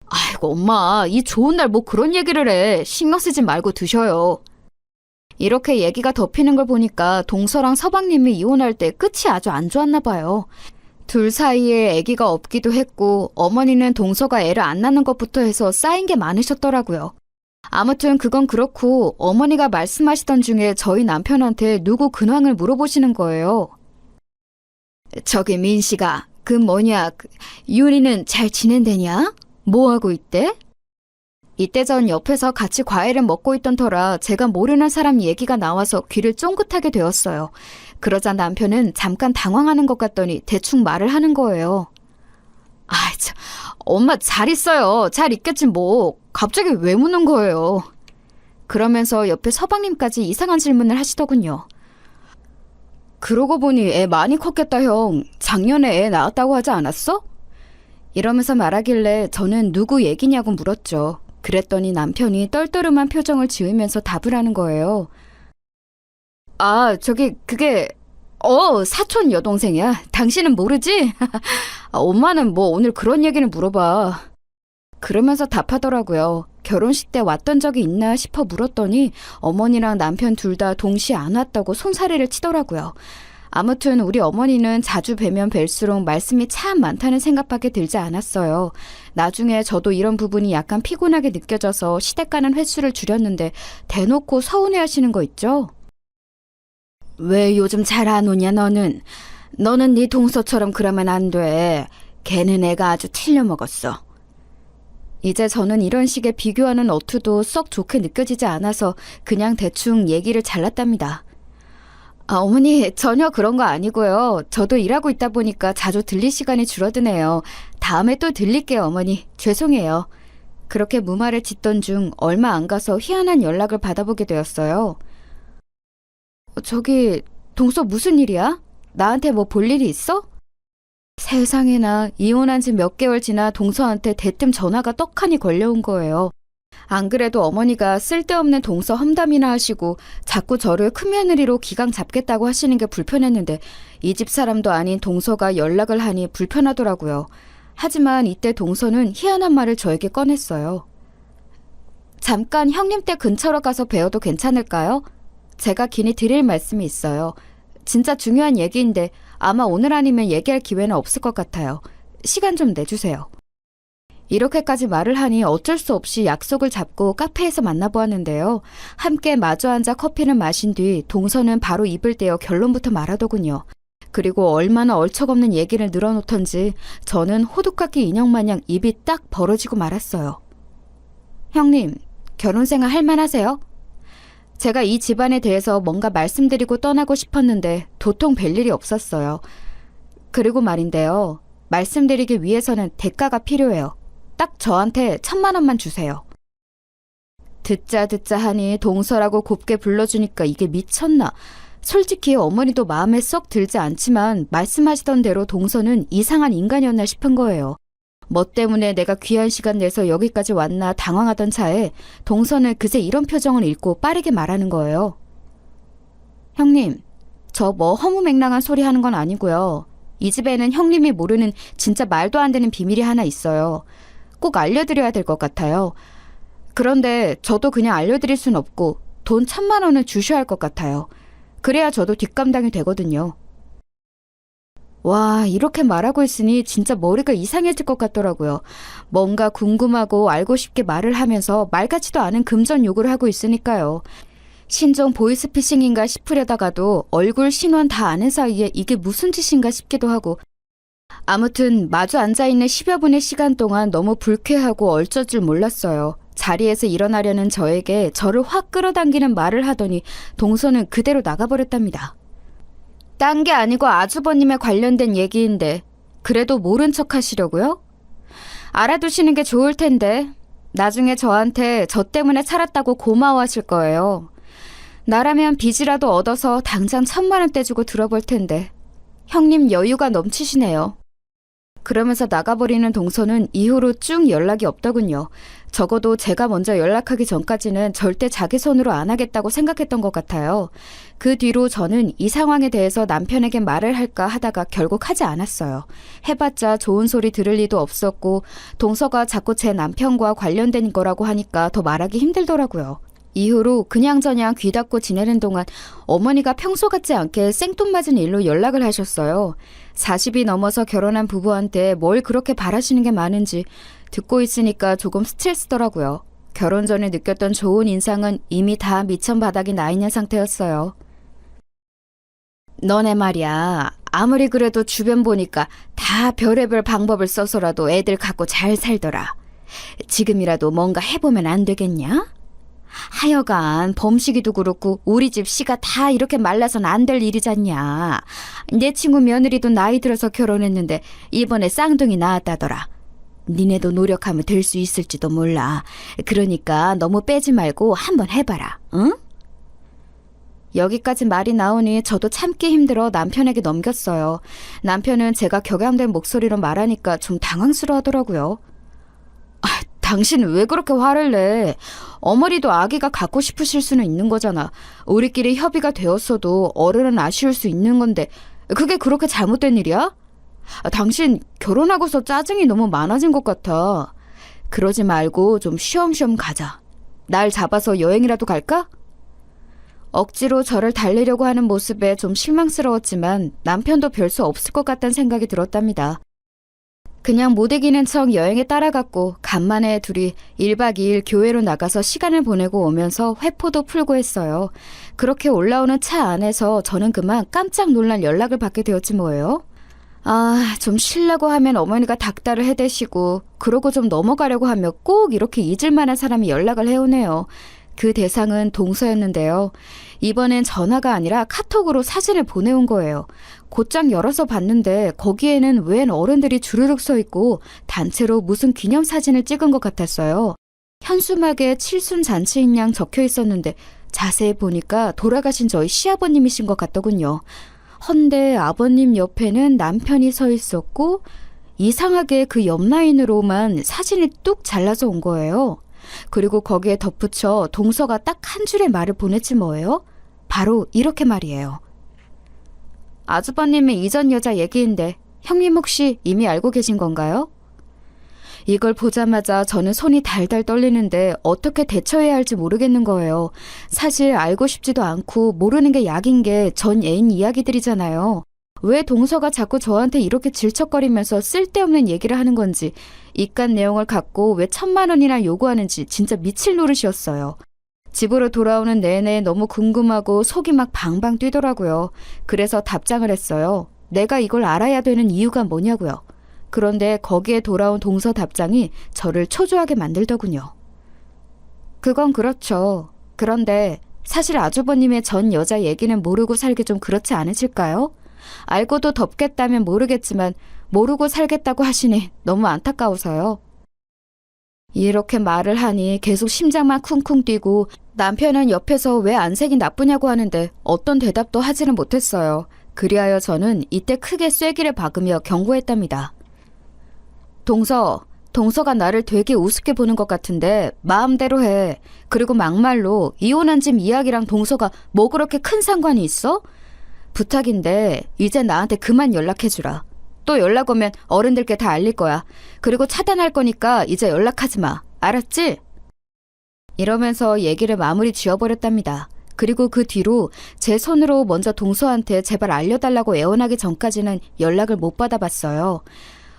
아이고 엄마, 이 좋은 날 뭐 그런 얘기를 해. 신경 쓰지 말고 드셔요. 이렇게 얘기가 덮이는 걸 보니까 동서랑 서방님이 이혼할 때 끝이 아주 안 좋았나 봐요. 둘 사이에 아기가 없기도 했고 어머니는 동서가 애를 안 낳는 것부터 해서 쌓인 게 많으셨더라고요. 아무튼 그건 그렇고 어머니가 말씀하시던 중에 저희 남편한테 누구 근황을 물어보시는 거예요. 저기 민씨가 윤희는 잘 지낸대냐? 뭐하고 있대? 이때 전 옆에서 같이 과일을 먹고 있던 터라 제가 모르는 사람 얘기가 나와서 귀를 쫑긋하게 되었어요. 그러자 남편은 잠깐 당황하는 것 같더니 대충 말을 하는 거예요. 참, 엄마 잘 있어요. 잘 있겠지 뭐. 갑자기 왜 묻는 거예요? 그러면서 옆에 서방님까지 이상한 질문을 하시더군요. 그러고 보니 애 많이 컸겠다 형. 작년에 애 낳았다고 하지 않았어? 이러면서 말하길래 저는 누구 얘기냐고 물었죠. 그랬더니 남편이 떨떠름한 표정을 지으면서 답을 하는 거예요. 그게 사촌 여동생이야. 당신은 모르지? 엄마는 뭐 오늘 그런 얘기를 물어봐. 그러면서 답하더라고요. 결혼식 때 왔던 적이 있나 싶어 물었더니 어머니랑 남편 둘 다 동시에 안 왔다고 손사래를 치더라고요. 아무튼 우리 어머니는 자주 뵈면 뵐수록 말씀이 참 많다는 생각밖에 들지 않았어요. 나중에 저도 이런 부분이 약간 피곤하게 느껴져서 시댁 가는 횟수를 줄였는데 대놓고 서운해하시는 거 있죠? 왜 요즘 잘 안 오냐 너는? 너는 네 동서처럼 그러면 안 돼. 걔는 애가 아주 틀려먹었어. 이제 저는 이런 식의 비교하는 어투도 썩 좋게 느껴지지 않아서 그냥 대충 얘기를 잘랐답니다. 어머니, 전혀 그런 거 아니고요. 저도 일하고 있다 보니까 자주 들릴 시간이 줄어드네요. 다음에 또 들릴게요, 어머니. 죄송해요. 그렇게 무말을 짓던 중 얼마 안 가서 희한한 연락을 받아보게 되었어요. 저기, 동서 무슨 일이야? 나한테 뭐 볼 일이 있어? 세상에나, 이혼한 지 몇 개월 지나 동서한테 대뜸 전화가 떡하니 걸려온 거예요. 안 그래도 어머니가 쓸데없는 동서 험담이나 하시고 자꾸 저를 큰며느리로 기강 잡겠다고 하시는 게 불편했는데 이 집 사람도 아닌 동서가 연락을 하니 불편하더라고요. 하지만 이때 동서는 희한한 말을 저에게 꺼냈어요. 잠깐 형님 댁 근처로 가서 뵈어도 괜찮을까요? 제가 긴히 드릴 말씀이 있어요. 진짜 중요한 얘기인데 아마 오늘 아니면 얘기할 기회는 없을 것 같아요. 시간 좀 내주세요. 이렇게까지 말을 하니 어쩔 수 없이 약속을 잡고 카페에서 만나보았는데요. 함께 마주 앉아 커피를 마신 뒤 동서는 바로 입을 떼어 결론부터 말하더군요. 그리고 얼마나 얼척없는 얘기를 늘어놓던지 저는 호두깎이 인형 마냥 입이 딱 벌어지고 말았어요. 형님, 결혼생활 할만하세요? 제가 이 집안에 대해서 뭔가 말씀드리고 떠나고 싶었는데 도통 뵐 일이 없었어요. 그리고 말인데요. 말씀드리기 위해서는 대가가 필요해요. 딱 저한테 1,000만 원만 주세요. 듣자 하니 동서라고 곱게 불러주니까 이게 미쳤나. 솔직히 어머니도 마음에 썩 들지 않지만 말씀하시던 대로 동서는 이상한 인간이었나 싶은 거예요. 뭐 때문에 내가 귀한 시간 내서 여기까지 왔나 당황하던 차에 동서는 그새 이런 표정을 읽고 빠르게 말하는 거예요. 형님, 저 뭐 허무맹랑한 소리 하는 건 아니고요. 이 집에는 형님이 모르는 진짜 말도 안 되는 비밀이 하나 있어요. 꼭 알려드려야 될 것 같아요. 그런데 저도 그냥 알려드릴 순 없고 돈 1,000만 원을 주셔야 할 것 같아요. 그래야 저도 뒷감당이 되거든요. 와, 이렇게 말하고 있으니 진짜 머리가 이상해질 것 같더라고요. 뭔가 궁금하고 알고 싶게 말을 하면서 말 같지도 않은 금전 요구를 하고 있으니까요. 신종 보이스피싱인가 싶으려다가도 얼굴 신원 다 아는 사이에 이게 무슨 짓인가 싶기도 하고 아무튼 마주 앉아있는 10여 분의 시간 동안 너무 불쾌하고 얼쩔 줄 몰랐어요. 자리에서 일어나려는 저에게 저를 확 끌어당기는 말을 하더니 동서는 그대로 나가버렸답니다. 딴 게 아니고 아주버님에 관련된 얘기인데 그래도 모른 척 하시려고요? 알아두시는 게 좋을 텐데 나중에 저한테 저 때문에 살았다고 고마워하실 거예요. 나라면 빚이라도 얻어서 당장 1,000만 원 떼주고 들어볼 텐데 형님 여유가 넘치시네요. 그러면서 나가버리는 동서는 이후로 쭉 연락이 없더군요. 적어도 제가 먼저 연락하기 전까지는 절대 자기 손으로 안 하겠다고 생각했던 것 같아요. 그 뒤로 저는 이 상황에 대해서 남편에게 말을 할까 하다가 결국 하지 않았어요. 해봤자 좋은 소리 들을 리도 없었고 동서가 자꾸 제 남편과 관련된 거라고 하니까 더 말하기 힘들더라고요. 이후로 그냥저냥 귀 닫고 지내는 동안 어머니가 평소 같지 않게 생뚱맞은 일로 연락을 하셨어요. 40이 넘어서 결혼한 부부한테 뭘 그렇게 바라시는 게 많은지 듣고 있으니까 조금 스트레스더라고요. 결혼 전에 느꼈던 좋은 인상은 이미 다 미천바닥이 나 있는 상태였어요. 너네 말이야. 아무리 그래도 주변 보니까 다 별의별 방법을 써서라도 애들 갖고 잘 살더라. 지금이라도 뭔가 해보면 안 되겠냐? 하여간 범식이도 그렇고 우리 집 씨가 다 이렇게 말라선 안 될 일이잖냐. 내 친구 며느리도 나이 들어서 결혼했는데 이번에 쌍둥이 낳았다더라. 니네도 노력하면 될 수 있을지도 몰라. 그러니까 너무 빼지 말고 한번 해봐라. 응? 여기까지 말이 나오니 저도 참기 힘들어 남편에게 넘겼어요. 남편은 제가 격양된 목소리로 말하니까 좀 당황스러워하더라고요. 당신은 왜 그렇게 화를 내? 어머니도 아기가 갖고 싶으실 수는 있는 거잖아. 우리끼리 협의가 되었어도 어른은 아쉬울 수 있는 건데 그게 그렇게 잘못된 일이야? 당신 결혼하고서 짜증이 너무 많아진 것 같아. 그러지 말고 좀 쉬엄쉬엄 가자. 날 잡아서 여행이라도 갈까? 억지로 저를 달래려고 하는 모습에 좀 실망스러웠지만 남편도 별 수 없을 것 같다는 생각이 들었답니다. 그냥 못 이기는 척 여행에 따라갔고 간만에 둘이 1박 2일 교회로 나가서 시간을 보내고 오면서 회포도 풀고 했어요. 그렇게 올라오는 차 안에서 저는 그만 깜짝 놀란 연락을 받게 되었지 뭐예요. 좀 쉬려고 하면 어머니가 닥달을 해대시고 그러고 좀 넘어가려고 하면 꼭 이렇게 잊을 만한 사람이 연락을 해오네요. 그 대상은 동서였는데요. 이번엔 전화가 아니라 카톡으로 사진을 보내온 거예요. 곧장 열어서 봤는데 거기에는 웬 어른들이 주르륵 서 있고 단체로 무슨 기념사진을 찍은 것 같았어요. 현수막에 칠순잔치인 양 적혀 있었는데 자세히 보니까 돌아가신 저희 시아버님이신 것 같더군요. 헌데 아버님 옆에는 남편이 서 있었고 이상하게 그 옆 라인으로만 사진이 뚝 잘라서 온 거예요. 그리고 거기에 덧붙여 동서가 딱 한 줄의 말을 보냈지 뭐예요? 바로 이렇게 말이에요. 아주버님의 이전 여자 얘기인데 형님 혹시 이미 알고 계신 건가요? 이걸 보자마자 저는 손이 달달 떨리는데 어떻게 대처해야 할지 모르겠는 거예요. 사실 알고 싶지도 않고 모르는 게 약인 게 전 애인 이야기들이잖아요. 왜 동서가 자꾸 저한테 이렇게 질척거리면서 쓸데없는 얘기를 하는 건지, 이깟 내용을 갖고 왜 1,000만 원이나 요구하는지 진짜 미칠 노릇이었어요. 집으로 돌아오는 내내 너무 궁금하고 속이 막 방방 뛰더라고요. 그래서 답장을 했어요. 내가 이걸 알아야 되는 이유가 뭐냐고요. 그런데 거기에 돌아온 동서 답장이 저를 초조하게 만들더군요. 그건 그렇죠. 그런데 사실 아주버님의 전 여자 얘기는 모르고 살기 좀 그렇지 않으실까요? 알고도 덮겠다면 모르겠지만 모르고 살겠다고 하시니 너무 안타까워서요. 이렇게 말을 하니 계속 심장만 쿵쿵 뛰고 남편은 옆에서 왜 안색이 나쁘냐고 하는데 어떤 대답도 하지는 못했어요. 그리하여 저는 이때 크게 쐐기를 박으며 경고했답니다. 동서가 나를 되게 우습게 보는 것 같은데 마음대로 해. 그리고 막말로 이혼한 집 이야기랑 동서가 뭐 그렇게 큰 상관이 있어? 부탁인데 이제 나한테 그만 연락해주라. 또 연락 오면 어른들께 다 알릴 거야. 그리고 차단할 거니까 이제 연락하지 마. 알았지? 이러면서 얘기를 마무리 지어버렸답니다. 그리고 그 뒤로 제 손으로 먼저 동서한테 제발 알려달라고 애원하기 전까지는 연락을 못 받아봤어요.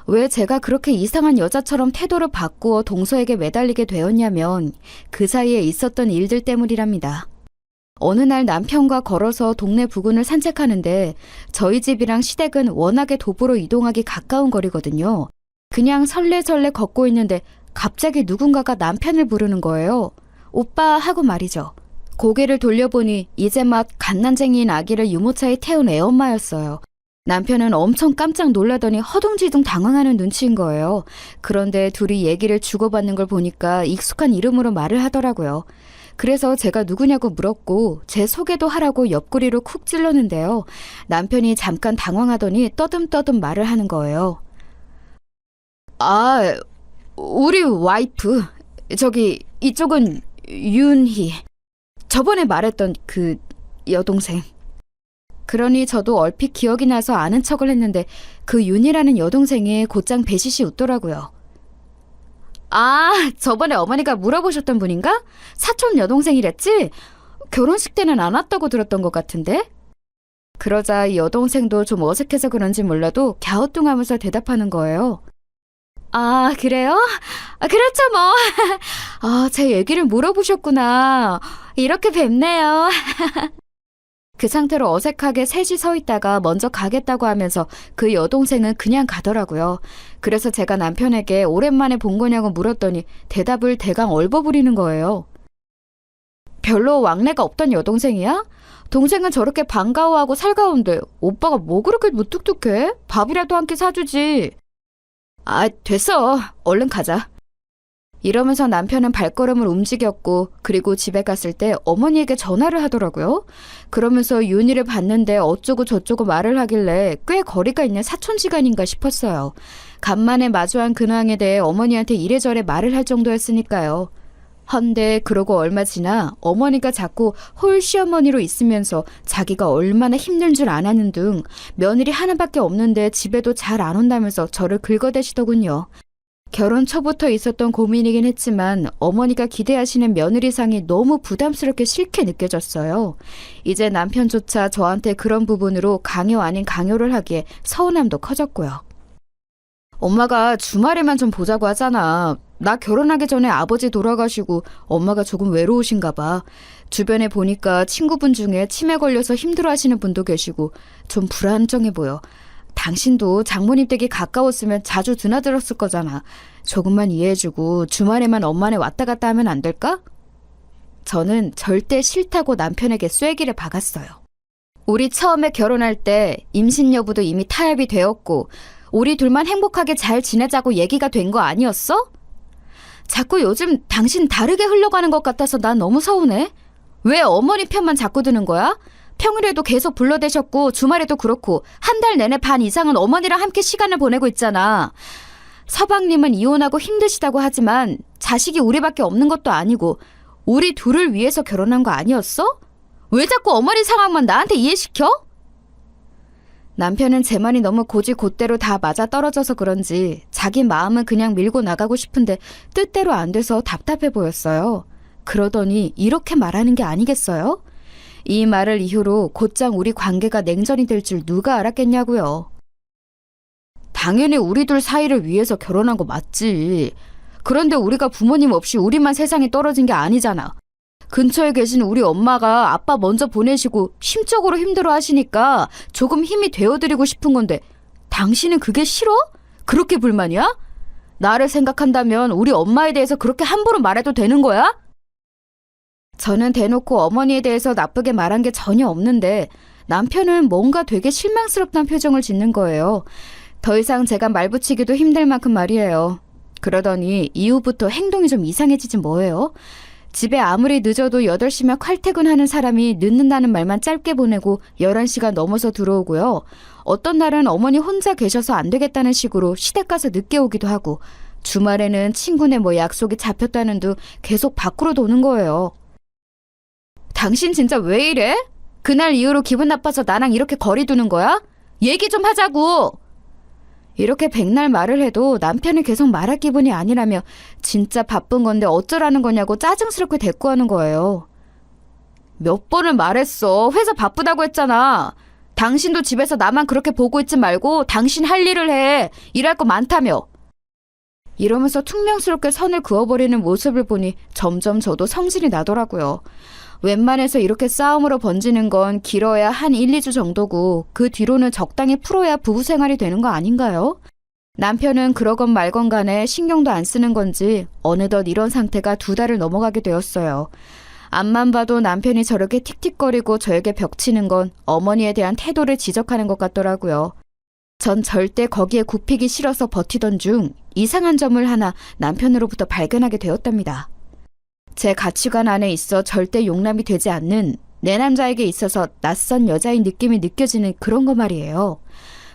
왜 제가 그렇게 이상한 여자처럼 태도를 바꾸어 동서에게 매달리게 되었냐면 그 사이에 있었던 일들 때문이랍니다. 어느 날 남편과 걸어서 동네 부근을 산책하는데 저희 집이랑 시댁은 워낙에 도보로 이동하기 가까운 거리거든요. 그냥 설레설레 걷고 있는데 갑자기 누군가가 남편을 부르는 거예요. 오빠 하고 말이죠. 고개를 돌려보니 이제 막 갓난쟁이인 아기를 유모차에 태운 애엄마였어요. 남편은 엄청 깜짝 놀라더니 허둥지둥 당황하는 눈치인 거예요. 그런데 둘이 얘기를 주고받는 걸 보니까 익숙한 이름으로 말을 하더라고요. 그래서 제가 누구냐고 물었고 제 소개도 하라고 옆구리로 쿡 찔렀는데요. 남편이 잠깐 당황하더니 떠듬떠듬 말을 하는 거예요. 우리 와이프. 저기 이쪽은 윤희. 저번에 말했던 그 여동생. 그러니 저도 얼핏 기억이 나서 아는 척을 했는데 그 윤희라는 여동생이 곧장 배시시 웃더라고요. 저번에 어머니가 물어보셨던 분인가? 사촌 여동생이랬지? 결혼식 때는 안 왔다고 들었던 것 같은데? 그러자 이 여동생도 좀 어색해서 그런지 몰라도 갸우뚱하면서 대답하는 거예요. 그래요? 그렇죠 뭐. 제 얘기를 물어보셨구나. 이렇게 뵙네요. 그 상태로 어색하게 셋이 서 있다가 먼저 가겠다고 하면서 그 여동생은 그냥 가더라고요. 그래서 제가 남편에게 오랜만에 본 거냐고 물었더니 대답을 대강 얼버무리는 거예요. 별로 왕래가 없던 여동생이야? 동생은 저렇게 반가워하고 살가운데 오빠가 뭐 그렇게 무뚝뚝해? 밥이라도 한 끼 사주지. 됐어. 얼른 가자. 이러면서 남편은 발걸음을 움직였고 그리고 집에 갔을 때 어머니에게 전화를 하더라고요. 그러면서 윤희를 봤는데 어쩌고 저쩌고 말을 하길래 꽤 거리가 있는 사촌지간인가 싶었어요. 간만에 마주한 근황에 대해 어머니한테 이래저래 말을 할 정도였으니까요. 헌데 그러고 얼마 지나 어머니가 자꾸 홀시어머니로 있으면서 자기가 얼마나 힘든 줄 아냐는 등 며느리 하나밖에 없는데 집에도 잘 안 온다면서 저를 긁어대시더군요. 결혼 초부터 있었던 고민이긴 했지만 어머니가 기대하시는 며느리상이 너무 부담스럽게 싫게 느껴졌어요. 이제 남편조차 저한테 그런 부분으로 강요 아닌 강요를 하기에 서운함도 커졌고요. 엄마가 주말에만 좀 보자고 하잖아. 나 결혼하기 전에 아버지 돌아가시고 엄마가 조금 외로우신가 봐. 주변에 보니까 친구분 중에 치매 걸려서 힘들어하시는 분도 계시고 좀 불안정해 보여. 당신도 장모님 댁이 가까웠으면 자주 드나들었을 거잖아. 조금만 이해해주고 주말에만 엄마네 왔다 갔다 하면 안 될까? 저는 절대 싫다고 남편에게 쐐기를 박았어요. 우리 처음에 결혼할 때 임신 여부도 이미 타협이 되었고 우리 둘만 행복하게 잘 지내자고 얘기가 된 거 아니었어? 자꾸 요즘 당신 다르게 흘러가는 것 같아서 난 너무 서운해. 왜 어머니 편만 자꾸 드는 거야? 평일에도 계속 불러대셨고 주말에도 그렇고 한 달 내내 반 이상은 어머니랑 함께 시간을 보내고 있잖아. 서방님은 이혼하고 힘드시다고 하지만 자식이 우리밖에 없는 것도 아니고 우리 둘을 위해서 결혼한 거 아니었어? 왜 자꾸 어머니 상황만 나한테 이해시켜? 남편은 제 말이 너무 곧이곧대로 다 맞아떨어져서 그런지 자기 마음은 그냥 밀고 나가고 싶은데 뜻대로 안 돼서 답답해 보였어요. 그러더니 이렇게 말하는 게 아니겠어요? 이 말을 이후로 곧장 우리 관계가 냉전이 될 줄 누가 알았겠냐고요. 당연히 우리 둘 사이를 위해서 결혼한 거 맞지. 그런데 우리가 부모님 없이 우리만 세상에 떨어진 게 아니잖아. 근처에 계신 우리 엄마가 아빠 먼저 보내시고 심적으로 힘들어 하시니까 조금 힘이 되어드리고 싶은 건데 당신은 그게 싫어? 그렇게 불만이야? 나를 생각한다면 우리 엄마에 대해서 그렇게 함부로 말해도 되는 거야? 저는 대놓고 어머니에 대해서 나쁘게 말한 게 전혀 없는데 남편은 뭔가 되게 실망스럽다는 표정을 짓는 거예요. 더 이상 제가 말 붙이기도 힘들 만큼 말이에요. 그러더니 이후부터 행동이 좀 이상해지지 뭐예요? 집에 아무리 늦어도 8시면 칼퇴근하는 사람이 늦는다는 말만 짧게 보내고 11시가 넘어서 들어오고요. 어떤 날은 어머니 혼자 계셔서 안 되겠다는 식으로 시댁 가서 늦게 오기도 하고 주말에는 친구네 뭐 약속이 잡혔다는 둥 계속 밖으로 도는 거예요. 당신 진짜 왜 이래? 그날 이후로 기분 나빠서 나랑 이렇게 거리 두는 거야? 얘기 좀 하자고! 이렇게 백날 말을 해도 남편이 계속 말할 기분이 아니라며 진짜 바쁜 건데 어쩌라는 거냐고 짜증스럽게 대꾸하는 거예요. 몇 번을 말했어. 회사 바쁘다고 했잖아. 당신도 집에서 나만 그렇게 보고 있지 말고 당신 할 일을 해. 일할 거 많다며. 이러면서 퉁명스럽게 선을 그어버리는 모습을 보니 점점 저도 성질이 나더라고요. 웬만해서 이렇게 싸움으로 번지는 건 길어야 한 1, 2주 정도고 그 뒤로는 적당히 풀어야 부부 생활이 되는 거 아닌가요? 남편은 그러건 말건 간에 신경도 안 쓰는 건지 어느덧 이런 상태가 2달을 넘어가게 되었어요. 앞만 봐도 남편이 저렇게 틱틱거리고 저에게 벽치는 건 어머니에 대한 태도를 지적하는 것 같더라고요. 전 절대 거기에 굽히기 싫어서 버티던 중 이상한 점을 하나 남편으로부터 발견하게 되었답니다. 제 가치관 안에 있어 절대 용납이 되지 않는 내 남자에게 있어서 낯선 여자인 느낌이 느껴지는 그런 거 말이에요.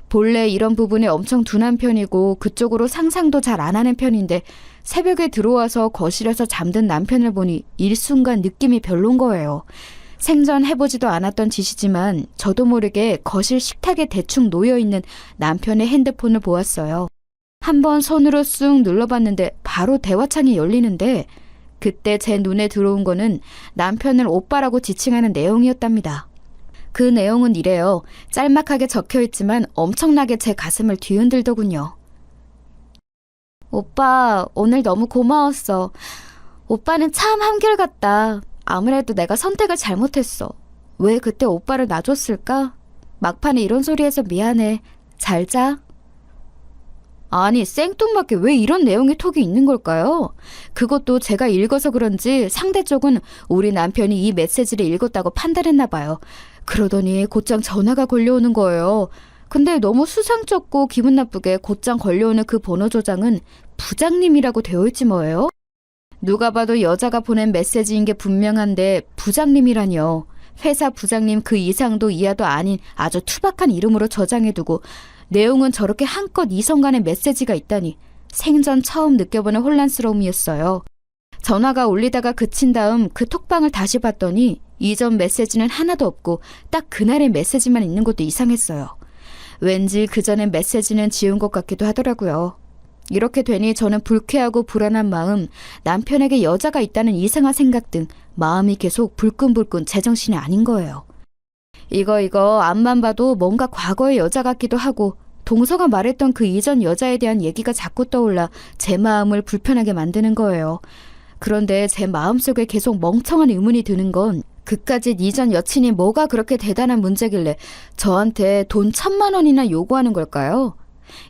본래 이런 부분에 엄청 둔한 편이고 그쪽으로 상상도 잘 안 하는 편인데 새벽에 들어와서 거실에서 잠든 남편을 보니 일순간 느낌이 별론 거예요. 생전 해보지도 않았던 짓이지만 저도 모르게 거실 식탁에 대충 놓여있는 남편의 핸드폰을 보았어요. 한번 손으로 쑥 눌러봤는데 바로 대화창이 열리는데 그때 제 눈에 들어온 거는 남편을 오빠라고 지칭하는 내용이었답니다. 그 내용은 이래요. 짤막하게 적혀있지만 엄청나게 제 가슴을 뒤흔들더군요. 오빠, 오늘 너무 고마웠어. 오빠는 참 한결같다. 아무래도 내가 선택을 잘못했어. 왜 그때 오빠를 놔줬을까? 막판에 이런 소리 해서 미안해. 잘 자. 아니, 생뚱맞게 왜 이런 내용의 톡이 있는 걸까요? 그것도 제가 읽어서 그런지 상대 쪽은 우리 남편이 이 메시지를 읽었다고 판단했나 봐요. 그러더니 곧장 전화가 걸려오는 거예요. 근데 너무 수상쩍고 기분 나쁘게 곧장 걸려오는 그 번호 저장은 부장님이라고 되어 있지 뭐예요? 누가 봐도 여자가 보낸 메시지인 게 분명한데 부장님이라니요. 회사 부장님 그 이상도 이하도 아닌 아주 투박한 이름으로 저장해두고 내용은 저렇게 한껏 이성 간의 메시지가 있다니 생전 처음 느껴보는 혼란스러움이었어요. 전화가 울리다가 그친 다음 그 톡방을 다시 봤더니 이전 메시지는 하나도 없고 딱 그날의 메시지만 있는 것도 이상했어요. 왠지 그전의 메시지는 지운 것 같기도 하더라고요. 이렇게 되니 저는 불쾌하고 불안한 마음, 남편에게 여자가 있다는 이상한 생각 등 마음이 계속 불끈불끈 제정신이 아닌 거예요. 이거 앞만 봐도 뭔가 과거의 여자 같기도 하고 동서가 말했던 그 이전 여자에 대한 얘기가 자꾸 떠올라 제 마음을 불편하게 만드는 거예요. 그런데 제 마음속에 계속 멍청한 의문이 드는 건 그까짓 이전 여친이 뭐가 그렇게 대단한 문제길래 저한테 돈 1,000만 원이나 요구하는 걸까요?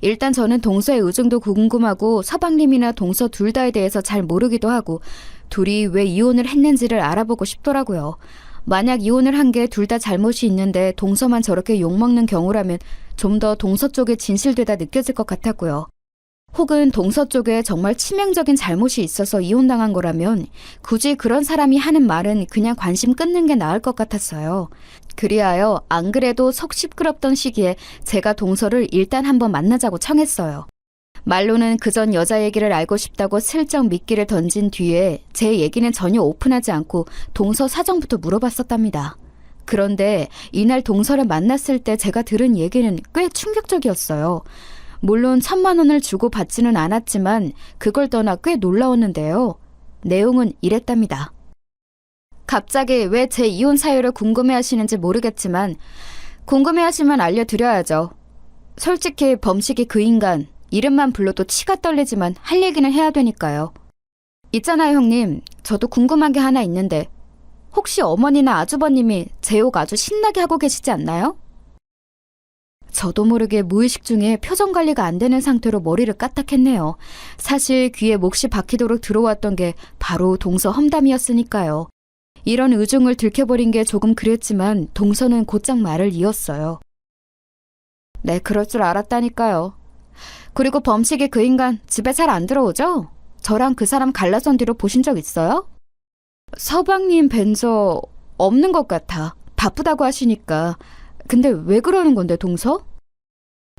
일단 저는 동서의 의중도 궁금하고 서방님이나 동서 둘 다에 대해서 잘 모르기도 하고 둘이 왜 이혼을 했는지를 알아보고 싶더라고요. 만약 이혼을 한 게 둘 다 잘못이 있는데 동서만 저렇게 욕먹는 경우라면 좀 더 동서 쪽에 진실되다 느껴질 것 같았고요. 혹은 동서 쪽에 정말 치명적인 잘못이 있어서 이혼당한 거라면 굳이 그런 사람이 하는 말은 그냥 관심 끊는 게 나을 것 같았어요. 그리하여 안 그래도 속 시끄럽던 시기에 제가 동서를 일단 한번 만나자고 청했어요. 말로는 그전 여자 얘기를 알고 싶다고 슬쩍 미끼를 던진 뒤에 제 얘기는 전혀 오픈하지 않고 동서 사정부터 물어봤었답니다. 그런데 이날 동서를 만났을 때 제가 들은 얘기는 꽤 충격적이었어요. 물론 1,000만 원을 주고 받지는 않았지만 그걸 떠나 꽤 놀라웠는데요. 내용은 이랬답니다. 갑자기 왜 제 이혼 사유를 궁금해하시는지 모르겠지만 궁금해하시면 알려드려야죠. 솔직히 범식이 그 인간 이름만 불러도 치가 떨리지만 할 얘기는 해야 되니까요. 있잖아요 형님, 저도 궁금한 게 하나 있는데 혹시 어머니나 아주버님이 제 욕 아주 신나게 하고 계시지 않나요? 저도 모르게 무의식 중에 표정 관리가 안 되는 상태로 머리를 까딱했네요. 사실 귀에 몫이 박히도록 들어왔던 게 바로 동서 험담이었으니까요. 이런 의중을 들켜버린 게 조금 그랬지만 동서는 곧장 말을 이었어요. 네, 그럴 줄 알았다니까요. 그리고 범식이 그 인간 집에 잘 안 들어오죠? 저랑 그 사람 갈라선 뒤로 보신 적 있어요? 서방님 뵌 적 없는 것 같아. 바쁘다고 하시니까. 근데 왜 그러는 건데 동서?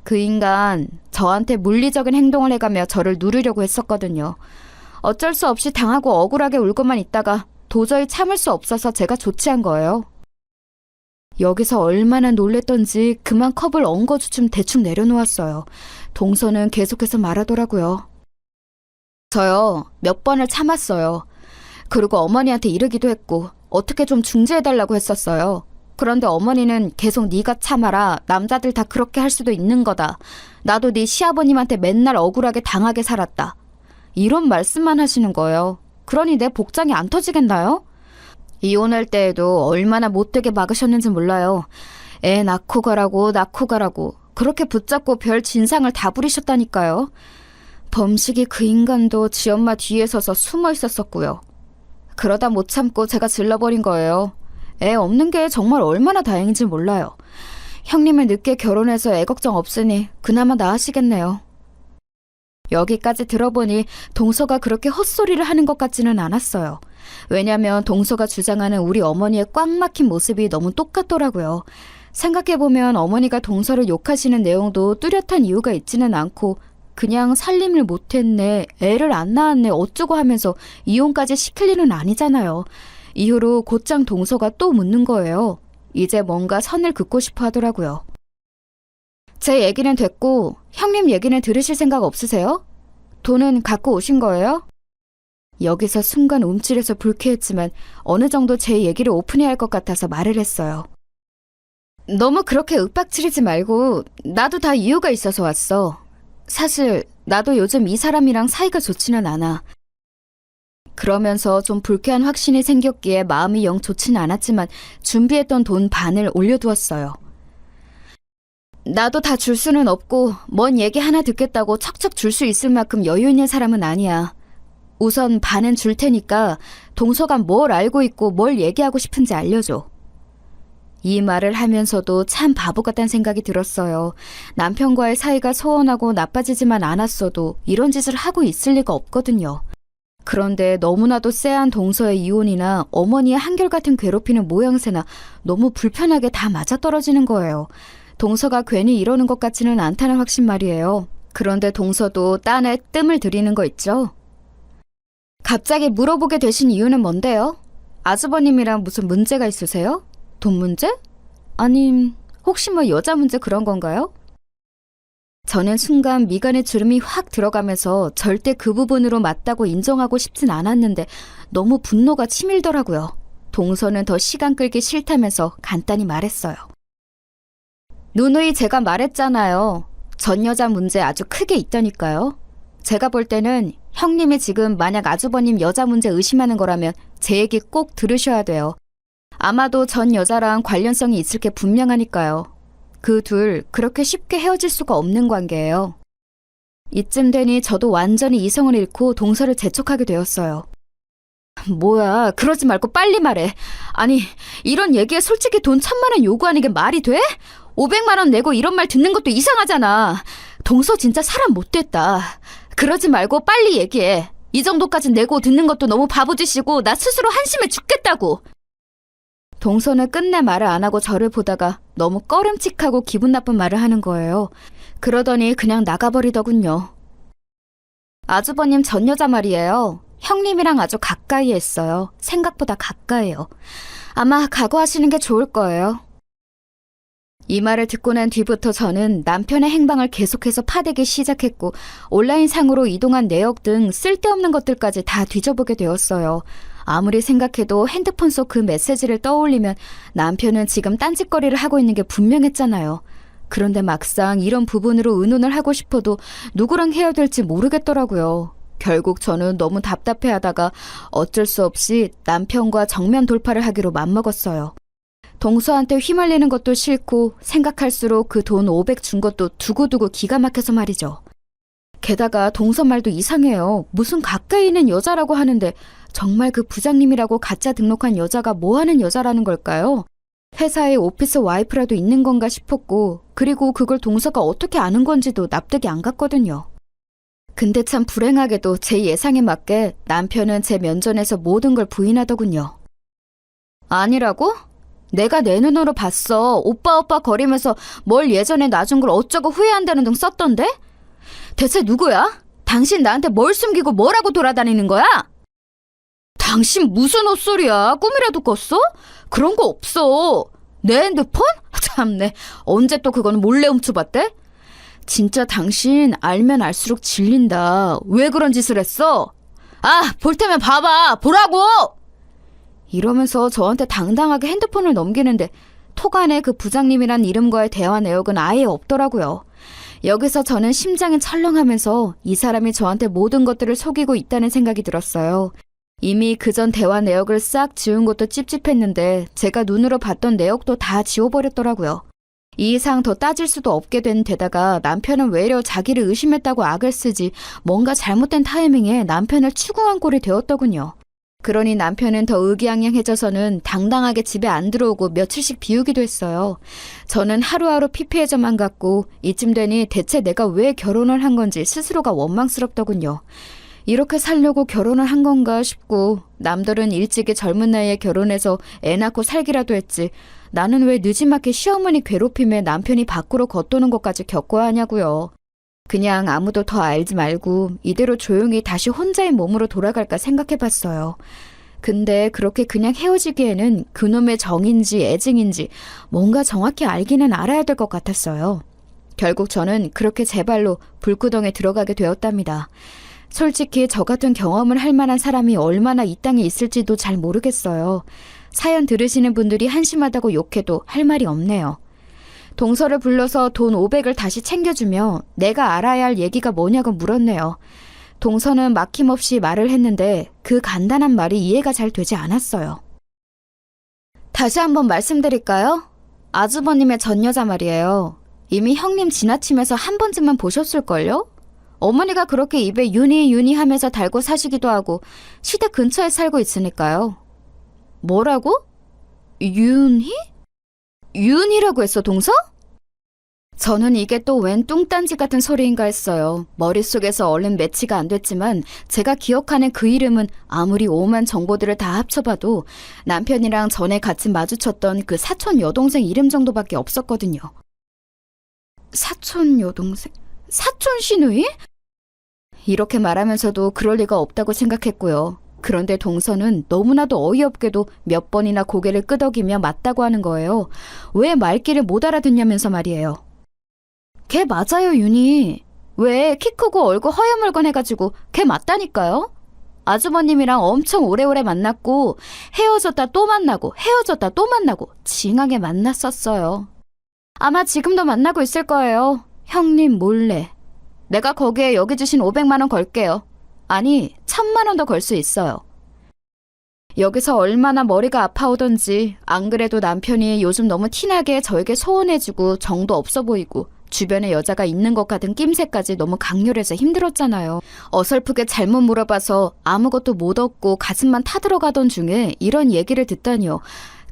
그 인간 저한테 물리적인 행동을 해가며 저를 누르려고 했었거든요. 어쩔 수 없이 당하고 억울하게 울고만 있다가 도저히 참을 수 없어서 제가 조치한 거예요. 여기서 얼마나 놀랬던지 그만 컵을 엉거주춤 대충 내려놓았어요. 동서는 계속해서 말하더라고요. 저요, 몇 번을 참았어요. 그리고 어머니한테 이르기도 했고 어떻게 좀 중재해달라고 했었어요. 그런데 어머니는 계속 네가 참아라. 남자들 다 그렇게 할 수도 있는 거다. 나도 네 시아버님한테 맨날 억울하게 당하게 살았다. 이런 말씀만 하시는 거예요. 그러니 내 복장이 안 터지겠나요? 이혼할 때에도 얼마나 못되게 막으셨는지 몰라요. 애 낳고 가라고 그렇게 붙잡고 별 진상을 다 부리셨다니까요. 범식이 그 인간도 지 엄마 뒤에 서서 숨어 있었었고요. 그러다 못 참고 제가 질러버린 거예요. 애 없는 게 정말 얼마나 다행인지 몰라요. 형님은 늦게 결혼해서 애 걱정 없으니 그나마 나으시겠네요. 여기까지 들어보니 동서가 그렇게 헛소리를 하는 것 같지는 않았어요. 왜냐면 동서가 주장하는 우리 어머니의 꽉 막힌 모습이 너무 똑같더라고요. 생각해보면 어머니가 동서를 욕하시는 내용도 뚜렷한 이유가 있지는 않고 그냥 살림을 못했네, 애를 안 낳았네 어쩌고 하면서 이혼까지 시킬 일은 아니잖아요. 이후로 곧장 동서가 또 묻는 거예요. 이제 뭔가 선을 긋고 싶어 하더라고요. 제 얘기는 됐고 형님 얘기는 들으실 생각 없으세요? 돈은 갖고 오신 거예요? 여기서 순간 움찔해서 불쾌했지만 어느 정도 제 얘기를 오픈해야 할 것 같아서 말을 했어요. 너무 그렇게 윽박지르지 말고 나도 다 이유가 있어서 왔어. 사실 나도 요즘 이 사람이랑 사이가 좋지는 않아. 그러면서 좀 불쾌한 확신이 생겼기에 마음이 영 좋지는 않았지만 준비했던 돈 반을 올려두었어요. 나도 다 줄 수는 없고 뭔 얘기 하나 듣겠다고 척척 줄 수 있을 만큼 여유 있는 사람은 아니야. 우선 반은 줄 테니까 동서가 뭘 알고 있고 뭘 얘기하고 싶은지 알려줘. 이 말을 하면서도 참 바보 같다는 생각이 들었어요. 남편과의 사이가 소원하고 나빠지지만 않았어도 이런 짓을 하고 있을 리가 없거든요. 그런데 너무나도 쎄한 동서의 이혼이나 어머니의 한결같은 괴롭히는 모양새나 너무 불편하게 다 맞아떨어지는 거예요. 동서가 괜히 이러는 것 같지는 않다는 확신 말이에요. 그런데 동서도 딴에 뜸을 들이는 거 있죠? 갑자기 물어보게 되신 이유는 뭔데요? 아주버님이랑 무슨 문제가 있으세요? 돈 문제? 아님 혹시 뭐 여자 문제 그런 건가요? 저는 순간 미간에 주름이 확 들어가면서 절대 그 부분으로 맞다고 인정하고 싶진 않았는데 너무 분노가 치밀더라고요. 동서는 더 시간 끌기 싫다면서 간단히 말했어요. 누누이 제가 말했잖아요. 전 여자 문제 아주 크게 있다니까요. 제가 볼 때는 형님이 지금 만약 아주버님 여자 문제 의심하는 거라면 제 얘기 꼭 들으셔야 돼요. 아마도 전 여자랑 관련성이 있을 게 분명하니까요. 그 둘 그렇게 쉽게 헤어질 수가 없는 관계예요. 이쯤 되니 저도 완전히 이성을 잃고 동서를 재촉하게 되었어요. 뭐야, 그러지 말고 빨리 말해. 아니, 이런 얘기에 솔직히 돈 1,000만 원 요구하는 게 말이 돼? 500만 원 내고 이런 말 듣는 것도 이상하잖아. 동서 진짜 사람 못됐다. 그러지 말고 빨리 얘기해. 이 정도까지 내고 듣는 것도 너무 바보짓이고 나 스스로 한심해 죽겠다고. 동서는 끝내 말을 안 하고 저를 보다가 너무 꺼름칙하고 기분 나쁜 말을 하는 거예요. 그러더니 그냥 나가버리더군요. 아주버님 전 여자 말이에요. 형님이랑 아주 가까이 했어요. 생각보다 가까이요. 아마 각오하시는 게 좋을 거예요. 이 말을 듣고 난 뒤부터 저는 남편의 행방을 계속해서 파대기 시작했고 온라인상으로 이동한 내역 등 쓸데없는 것들까지 다 뒤져보게 되었어요. 아무리 생각해도 핸드폰 속 그 메시지를 떠올리면 남편은 지금 딴짓거리를 하고 있는 게 분명했잖아요. 그런데 막상 이런 부분으로 의논을 하고 싶어도 누구랑 해야 될지 모르겠더라고요. 결국 저는 너무 답답해하다가 어쩔 수 없이 남편과 정면 돌파를 하기로 맘먹었어요. 동서한테 휘말리는 것도 싫고 생각할수록 그 돈 500 준 것도 두고두고 기가 막혀서 말이죠. 게다가 동서 말도 이상해요. 무슨 가까이 있는 여자라고 하는데 정말 그 부장님이라고 가짜 등록한 여자가 뭐하는 여자라는 걸까요? 회사에 오피스 와이프라도 있는 건가 싶었고 그리고 그걸 동서가 어떻게 아는 건지도 납득이 안 갔거든요. 근데 참 불행하게도 제 예상에 맞게 남편은 제 면전에서 모든 걸 부인하더군요. 아니라고? 내가 내 눈으로 봤어. 오빠 거리면서 뭘 예전에 놔준 걸 어쩌고 후회한다는 등 썼던데? 대체 누구야? 당신 나한테 뭘 숨기고 뭐라고 돌아다니는 거야? 당신 무슨 헛소리야? 꿈이라도 꿨어? 그런 거 없어. 내 핸드폰? 참네. 언제 또 그건 몰래 훔쳐봤대? 진짜 당신 알면 알수록 질린다. 왜 그런 짓을 했어? 아, 볼 테면 봐봐. 보라고! 이러면서 저한테 당당하게 핸드폰을 넘기는데 톡 안에 그 부장님이란 이름과의 대화 내역은 아예 없더라고요. 여기서 저는 심장이 철렁하면서 이 사람이 저한테 모든 것들을 속이고 있다는 생각이 들었어요. 이미 그전 대화 내역을 싹 지운 것도 찝찝했는데 제가 눈으로 봤던 내역도 다 지워버렸더라고요. 이 이상 더 따질 수도 없게 된 데다가 남편은 외려 자기를 의심했다고 악을 쓰지 뭔가 잘못된 타이밍에 남편을 추궁한 꼴이 되었더군요. 그러니 남편은 더 의기양양해져서는 당당하게 집에 안 들어오고 며칠씩 비우기도 했어요. 저는 하루하루 피폐해져만 갔고 이쯤 되니 대체 내가 왜 결혼을 한 건지 스스로가 원망스럽더군요. 이렇게 살려고 결혼을 한 건가 싶고 남들은 일찍이 젊은 나이에 결혼해서 애 낳고 살기라도 했지 나는 왜 늦지막히 시어머니 괴롭힘에 남편이 밖으로 걷도는 것까지 겪어야 하냐고요. 그냥 아무도 더 알지 말고 이대로 조용히 다시 혼자의 몸으로 돌아갈까 생각해봤어요. 근데 그렇게 그냥 헤어지기에는 그놈의 정인지 애증인지 뭔가 정확히 알기는 알아야 될 것 같았어요. 결국 저는 그렇게 제 발로 불구덩에 들어가게 되었답니다. 솔직히 저 같은 경험을 할 만한 사람이 얼마나 이 땅에 있을지도 잘 모르겠어요. 사연 들으시는 분들이 한심하다고 욕해도 할 말이 없네요. 동서를 불러서 돈 500을 다시 챙겨주며 내가 알아야 할 얘기가 뭐냐고 물었네요. 동서는 막힘없이 말을 했는데 그 간단한 말이 이해가 잘 되지 않았어요. 다시 한번 말씀드릴까요? 아주버님의 전 여자 말이에요. 이미 형님 지나치면서 한 번쯤은 보셨을걸요? 어머니가 그렇게 입에 윤희 하면서 달고 사시기도 하고 시댁 근처에 살고 있으니까요. 뭐라고? 윤희? 윤희라고 했어, 동서? 저는 이게 또 웬 뚱딴지 같은 소리인가 했어요. 머릿속에서 얼른 매치가 안 됐지만 제가 기억하는 그 이름은 아무리 오만 정보들을 다 합쳐봐도 남편이랑 전에 같이 마주쳤던 그 사촌 여동생 이름 정도밖에 없었거든요. 사촌 여동생? 사촌 시누이? 이렇게 말하면서도 그럴 리가 없다고 생각했고요. 그런데 동서는 너무나도 어이없게도 몇 번이나 고개를 끄덕이며 맞다고 하는 거예요. 왜 말귀를 못 알아듣냐면서 말이에요. 걔 맞아요, 윤희. 왜 키 크고 얼굴 허여멀건해가지고 걔 맞다니까요? 아주버님이랑 엄청 오래오래 만났고 헤어졌다 또 만나고 헤어졌다 또 만나고 징하게 만났었어요. 아마 지금도 만나고 있을 거예요. 형님 몰래. 내가 거기에 여기 주신 500만 원 걸게요. 아니, 1000만 원 더 걸 수 있어요. 여기서 얼마나 머리가 아파오던지 안 그래도 남편이 요즘 너무 티나게 저에게 소원해주고 정도 없어 보이고 주변에 여자가 있는 것 같은 낌새까지 너무 강렬해서 힘들었잖아요. 어설프게 잘못 물어봐서 아무것도 못 얻고 가슴만 타들어가던 중에 이런 얘기를 듣다니요.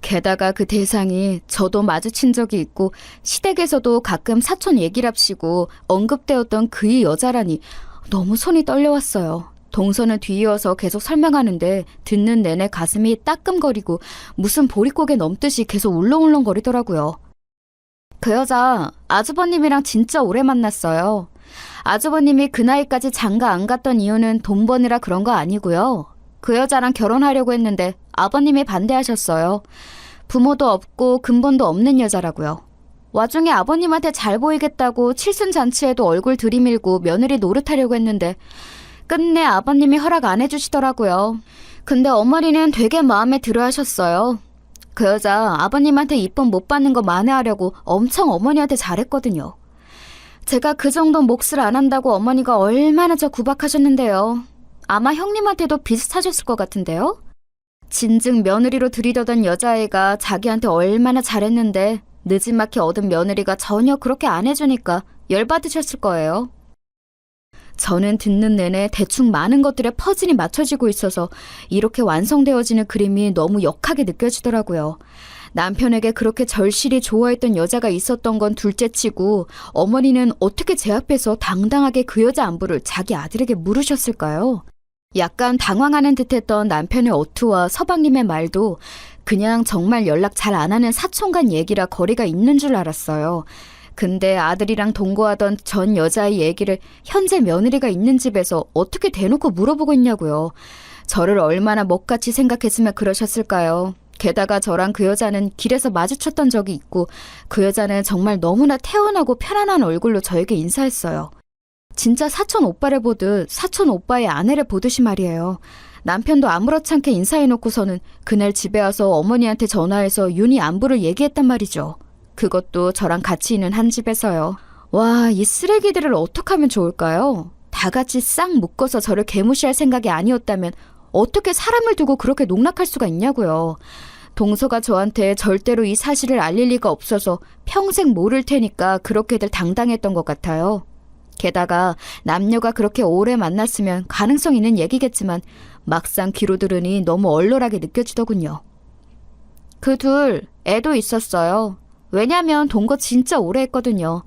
게다가 그 대상이 저도 마주친 적이 있고 시댁에서도 가끔 사촌 얘기랍시고 언급되었던 그의 여자라니 너무 손이 떨려왔어요. 동서는 뒤이어서 계속 설명하는데 듣는 내내 가슴이 따끔거리고 무슨 보릿고개 넘듯이 계속 울렁울렁거리더라고요. 그 여자 아주버님이랑 진짜 오래 만났어요. 아주버님이 그 나이까지 장가 안 갔던 이유는 돈 버느라 그런 거 아니고요. 그 여자랑 결혼하려고 했는데 아버님이 반대하셨어요. 부모도 없고 근본도 없는 여자라고요. 와중에 아버님한테 잘 보이겠다고 칠순잔치에도 얼굴 들이밀고 며느리 노릇하려고 했는데 끝내 아버님이 허락 안 해주시더라고요. 근데 어머니는 되게 마음에 들어 하셨어요. 그 여자 아버님한테 이쁨 못 받는 거 만회하려고 엄청 어머니한테 잘했거든요. 제가 그 정도 몫을 안 한다고 어머니가 얼마나 저 구박하셨는데요. 아마 형님한테도 비슷하셨을 것 같은데요. 진즉 며느리로 들이더던 여자애가 자기한테 얼마나 잘했는데 느지막이 얻은 며느리가 전혀 그렇게 안 해주니까 열받으셨을 거예요. 저는 듣는 내내 대충 많은 것들의 퍼즐이 맞춰지고 있어서 이렇게 완성되어지는 그림이 너무 역하게 느껴지더라고요. 남편에게 그렇게 절실히 좋아했던 여자가 있었던 건 둘째치고 어머니는 어떻게 제 앞에서 당당하게 그 여자 안부를 자기 아들에게 물으셨을까요? 약간 당황하는 듯했던 남편의 어투와 서방님의 말도 그냥 정말 연락 잘 안 하는 사촌간 얘기라 거리가 있는 줄 알았어요. 근데 아들이랑 동거하던 전 여자의 얘기를 현재 며느리가 있는 집에서 어떻게 대놓고 물어보고 있냐고요. 저를 얼마나 먹같이 생각했으면 그러셨을까요? 게다가 저랑 그 여자는 길에서 마주쳤던 적이 있고 그 여자는 정말 너무나 태연하고 편안한 얼굴로 저에게 인사했어요. 진짜 사촌 오빠를 보듯 사촌 오빠의 아내를 보듯이 말이에요. 남편도 아무렇지 않게 인사해놓고서는 그날 집에 와서 어머니한테 전화해서 윤희 안부를 얘기했단 말이죠. 그것도 저랑 같이 있는 한 집에서요. 와, 이 쓰레기들을 어떻게 하면 좋을까요? 다 같이 싹 묶어서 저를 개무시할 생각이 아니었다면 어떻게 사람을 두고 그렇게 농락할 수가 있냐고요. 동서가 저한테 절대로 이 사실을 알릴 리가 없어서 평생 모를 테니까 그렇게들 당당했던 것 같아요. 게다가 남녀가 그렇게 오래 만났으면 가능성 있는 얘기겠지만 막상 귀로 들으니 너무 얼얼하게 느껴지더군요. 그 둘 애도 있었어요. 왜냐면 동거 진짜 오래 했거든요.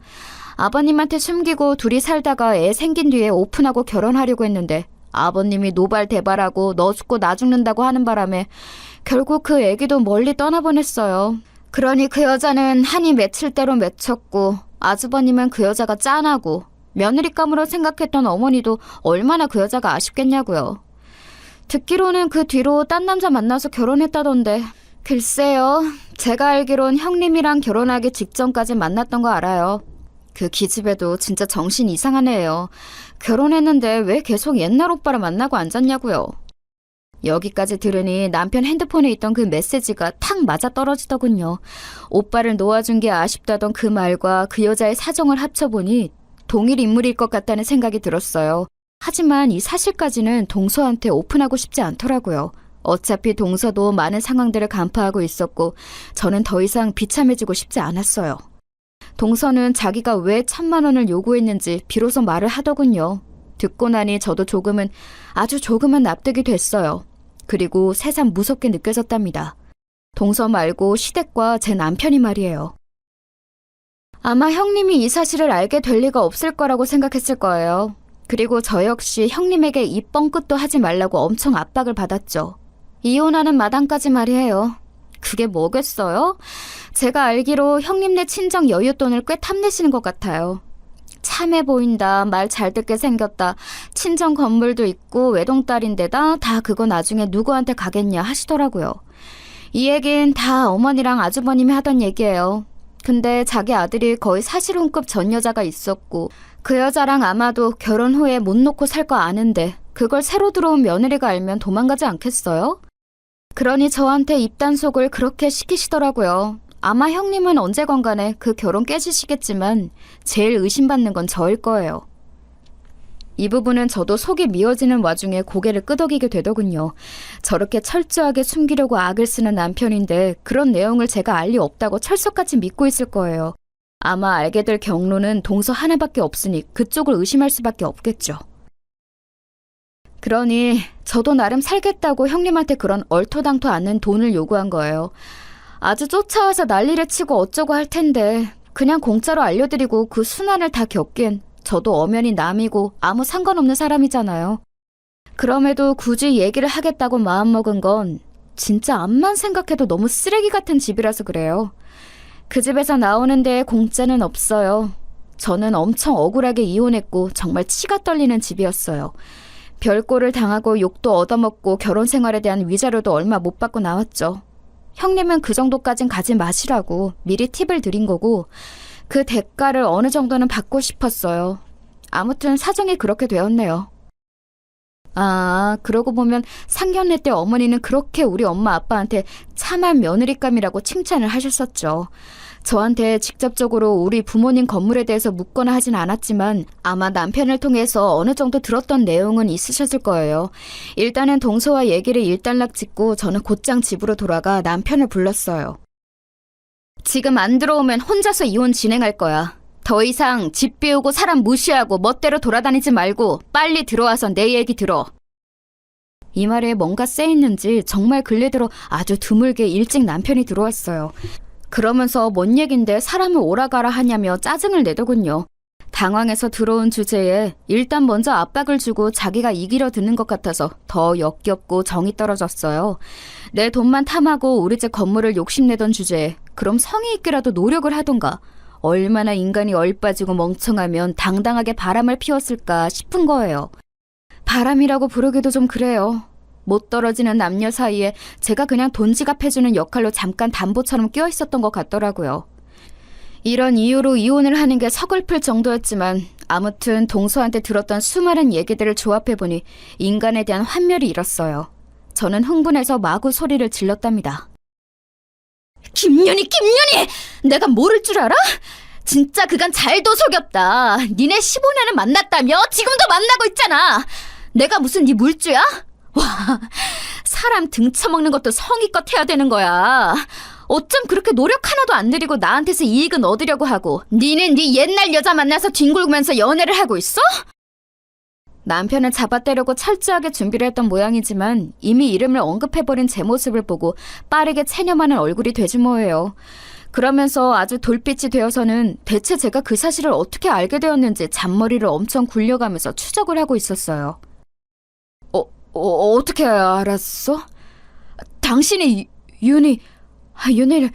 아버님한테 숨기고 둘이 살다가 애 생긴 뒤에 오픈하고 결혼하려고 했는데 아버님이 노발대발하고 너 죽고 나 죽는다고 하는 바람에 결국 그 애기도 멀리 떠나보냈어요. 그러니 그 여자는 한이 맺힐 대로 맺혔고 아주버님은 그 여자가 짠하고 며느리감으로 생각했던 어머니도 얼마나 그 여자가 아쉽겠냐고요. 듣기로는 그 뒤로 딴 남자 만나서 결혼했다던데 글쎄요. 제가 알기론 형님이랑 결혼하기 직전까지 만났던 거 알아요. 그 기집애도 진짜 정신 이상한 애예요. 결혼했는데 왜 계속 옛날 오빠를 만나고 앉았냐고요. 여기까지 들으니 남편 핸드폰에 있던 그 메시지가 탁 맞아떨어지더군요. 오빠를 놓아준 게 아쉽다던 그 말과 그 여자의 사정을 합쳐보니 동일 인물일 것 같다는 생각이 들었어요. 하지만 이 사실까지는 동서한테 오픈하고 싶지 않더라고요. 어차피 동서도 많은 상황들을 간파하고 있었고 저는 더 이상 비참해지고 싶지 않았어요. 동서는 자기가 왜 1000만 원을 요구했는지 비로소 말을 하더군요. 듣고 나니 저도 조금은 아주 조금은 납득이 됐어요. 그리고 새삼 무섭게 느껴졌답니다. 동서 말고 시댁과 제 남편이 말이에요. 아마 형님이 이 사실을 알게 될 리가 없을 거라고 생각했을 거예요. 그리고 저 역시 형님에게 이 뻥끗도 하지 말라고 엄청 압박을 받았죠. 이혼하는 마당까지 말이에요. 그게 뭐겠어요? 제가 알기로 형님네 친정 여윳돈을 꽤 탐내시는 것 같아요. 참해 보인다, 말 잘 듣게 생겼다, 친정 건물도 있고 외동딸인데다 다 그거 나중에 누구한테 가겠냐 하시더라고요. 이 얘긴 다 어머니랑 아주버님이 하던 얘기예요. 근데 자기 아들이 거의 사실혼급 전 여자가 있었고 그 여자랑 아마도 결혼 후에 못 놓고 살 거 아는데 그걸 새로 들어온 며느리가 알면 도망가지 않겠어요? 그러니 저한테 입단속을 그렇게 시키시더라고요. 아마 형님은 언제건 간에 그 결혼 깨지시겠지만 제일 의심받는 건 저일 거예요. 이 부분은 저도 속이 미어지는 와중에 고개를 끄덕이게 되더군요. 저렇게 철저하게 숨기려고 악을 쓰는 남편인데 그런 내용을 제가 알 리 없다고 철석같이 믿고 있을 거예요. 아마 알게 될 경로는 동서 하나밖에 없으니 그쪽을 의심할 수밖에 없겠죠. 그러니 저도 나름 살겠다고 형님한테 그런 얼토당토 않는 돈을 요구한 거예요. 아주 쫓아와서 난리를 치고 어쩌고 할 텐데 그냥 공짜로 알려드리고 그 순환을 다 겪기엔 저도 엄연히 남이고 아무 상관없는 사람이잖아요. 그럼에도 굳이 얘기를 하겠다고 마음먹은 건 진짜 암만 생각해도 너무 쓰레기 같은 집이라서 그래요. 그 집에서 나오는 데에 공짜는 없어요. 저는 엄청 억울하게 이혼했고 정말 치가 떨리는 집이었어요. 별꼴을 당하고 욕도 얻어먹고 결혼 생활에 대한 위자료도 얼마 못 받고 나왔죠. 형님은 그 정도까진 가지 마시라고 미리 팁을 드린 거고 그 대가를 어느 정도는 받고 싶었어요. 아무튼 사정이 그렇게 되었네요. 아, 그러고 보면 상견례 때 어머니는 그렇게 우리 엄마 아빠한테 참한 며느리감이라고 칭찬을 하셨었죠. 저한테 직접적으로 우리 부모님 건물에 대해서 묻거나 하진 않았지만 아마 남편을 통해서 어느 정도 들었던 내용은 있으셨을 거예요. 일단은 동서와 얘기를 일단락 짓고 저는 곧장 집으로 돌아가 남편을 불렀어요. 지금 안 들어오면 혼자서 이혼 진행할 거야. 더 이상 집 비우고 사람 무시하고 멋대로 돌아다니지 말고 빨리 들어와서 내 얘기 들어. 이 말에 뭔가 쎄있는지 정말 근래 들어 아주 드물게 일찍 남편이 들어왔어요. 그러면서 뭔 얘긴데 사람을 오라가라 하냐며 짜증을 내더군요. 당황해서 들어온 주제에 일단 먼저 압박을 주고 자기가 이기려 드는 것 같아서 더 역겹고 정이 떨어졌어요. 내 돈만 탐하고 우리 집 건물을 욕심내던 주제에 그럼 성의 있게라도 노력을 하던가. 얼마나 인간이 얼빠지고 멍청하면 당당하게 바람을 피웠을까 싶은 거예요. 바람이라고 부르기도 좀 그래요. 못 떨어지는 남녀 사이에 제가 그냥 돈 지갑해주는 역할로 잠깐 담보처럼 껴 있었던 것 같더라고요. 이런 이유로 이혼을 하는 게 서글플 정도였지만 아무튼 동서한테 들었던 수많은 얘기들을 조합해보니 인간에 대한 환멸이 일었어요. 저는 흥분해서 마구 소리를 질렀답니다. 김윤희! 내가 모를 줄 알아? 진짜 그간 잘도 속였다. 니네 15년을 만났다며? 지금도 만나고 있잖아. 내가 무슨 네 물주야? 와, 사람 등쳐먹는 것도 성의껏 해야 되는 거야. 어쩜 그렇게 노력 하나도 안 들이고 나한테서 이익은 얻으려고 하고 니는 네 옛날 여자 만나서 뒹굴면서 연애를 하고 있어? 남편을 잡아떼려고 철저하게 준비를 했던 모양이지만 이미 이름을 언급해버린 제 모습을 보고 빠르게 체념하는 얼굴이 되지 뭐예요. 그러면서 아주 돌빛이 되어서는 대체 제가 그 사실을 어떻게 알게 되었는지 잔머리를 엄청 굴려가면서 추적을 하고 있었어요. 어떻게 알았어? 당신이 윤희를...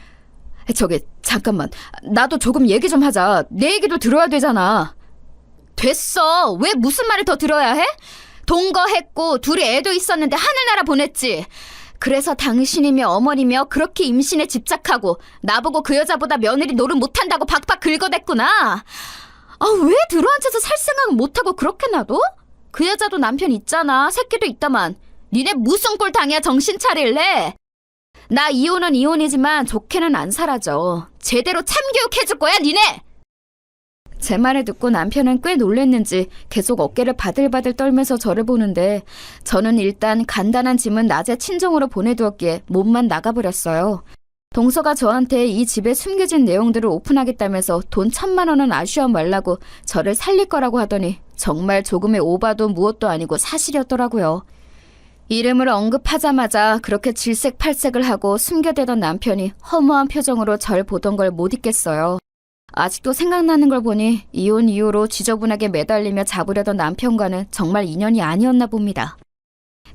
저기 잠깐만, 나도 조금 얘기 좀 하자. 내 얘기도 들어야 되잖아. 됐어. 왜 무슨 말을 더 들어야 해? 동거했고 둘이 애도 있었는데 하늘나라 보냈지. 그래서 당신이며 어머니며 그렇게 임신에 집착하고 나보고 그 여자보다 며느리 노릇 못한다고 박박 긁어댔구나. 아, 왜 들어앉아서 살 생각은 못하고 그렇게 놔둬? 그 여자도 남편 있잖아. 새끼도 있다만. 니네 무슨 꼴 당해야 정신 차릴래? 나 이혼은 이혼이지만 좋게는 안 살아져. 제대로 참교육 해줄 거야 니네. 제 말을 듣고 남편은 꽤 놀랬는지 계속 어깨를 바들바들 떨면서 저를 보는데 저는 일단 간단한 짐은 낮에 친정으로 보내두었기에 몸만 나가버렸어요. 동서가 저한테 이 집에 숨겨진 내용들을 오픈하겠다면서 돈 1,000만 원은 아쉬워 말라고 저를 살릴 거라고 하더니 정말 조금의 오바도 무엇도 아니고 사실이었더라고요. 이름을 언급하자마자 그렇게 질색팔색을 하고 숨겨대던 남편이 허무한 표정으로 절 보던 걸 못 잊겠어요. 아직도 생각나는 걸 보니 이혼 이후로 지저분하게 매달리며 잡으려던 남편과는 정말 인연이 아니었나 봅니다.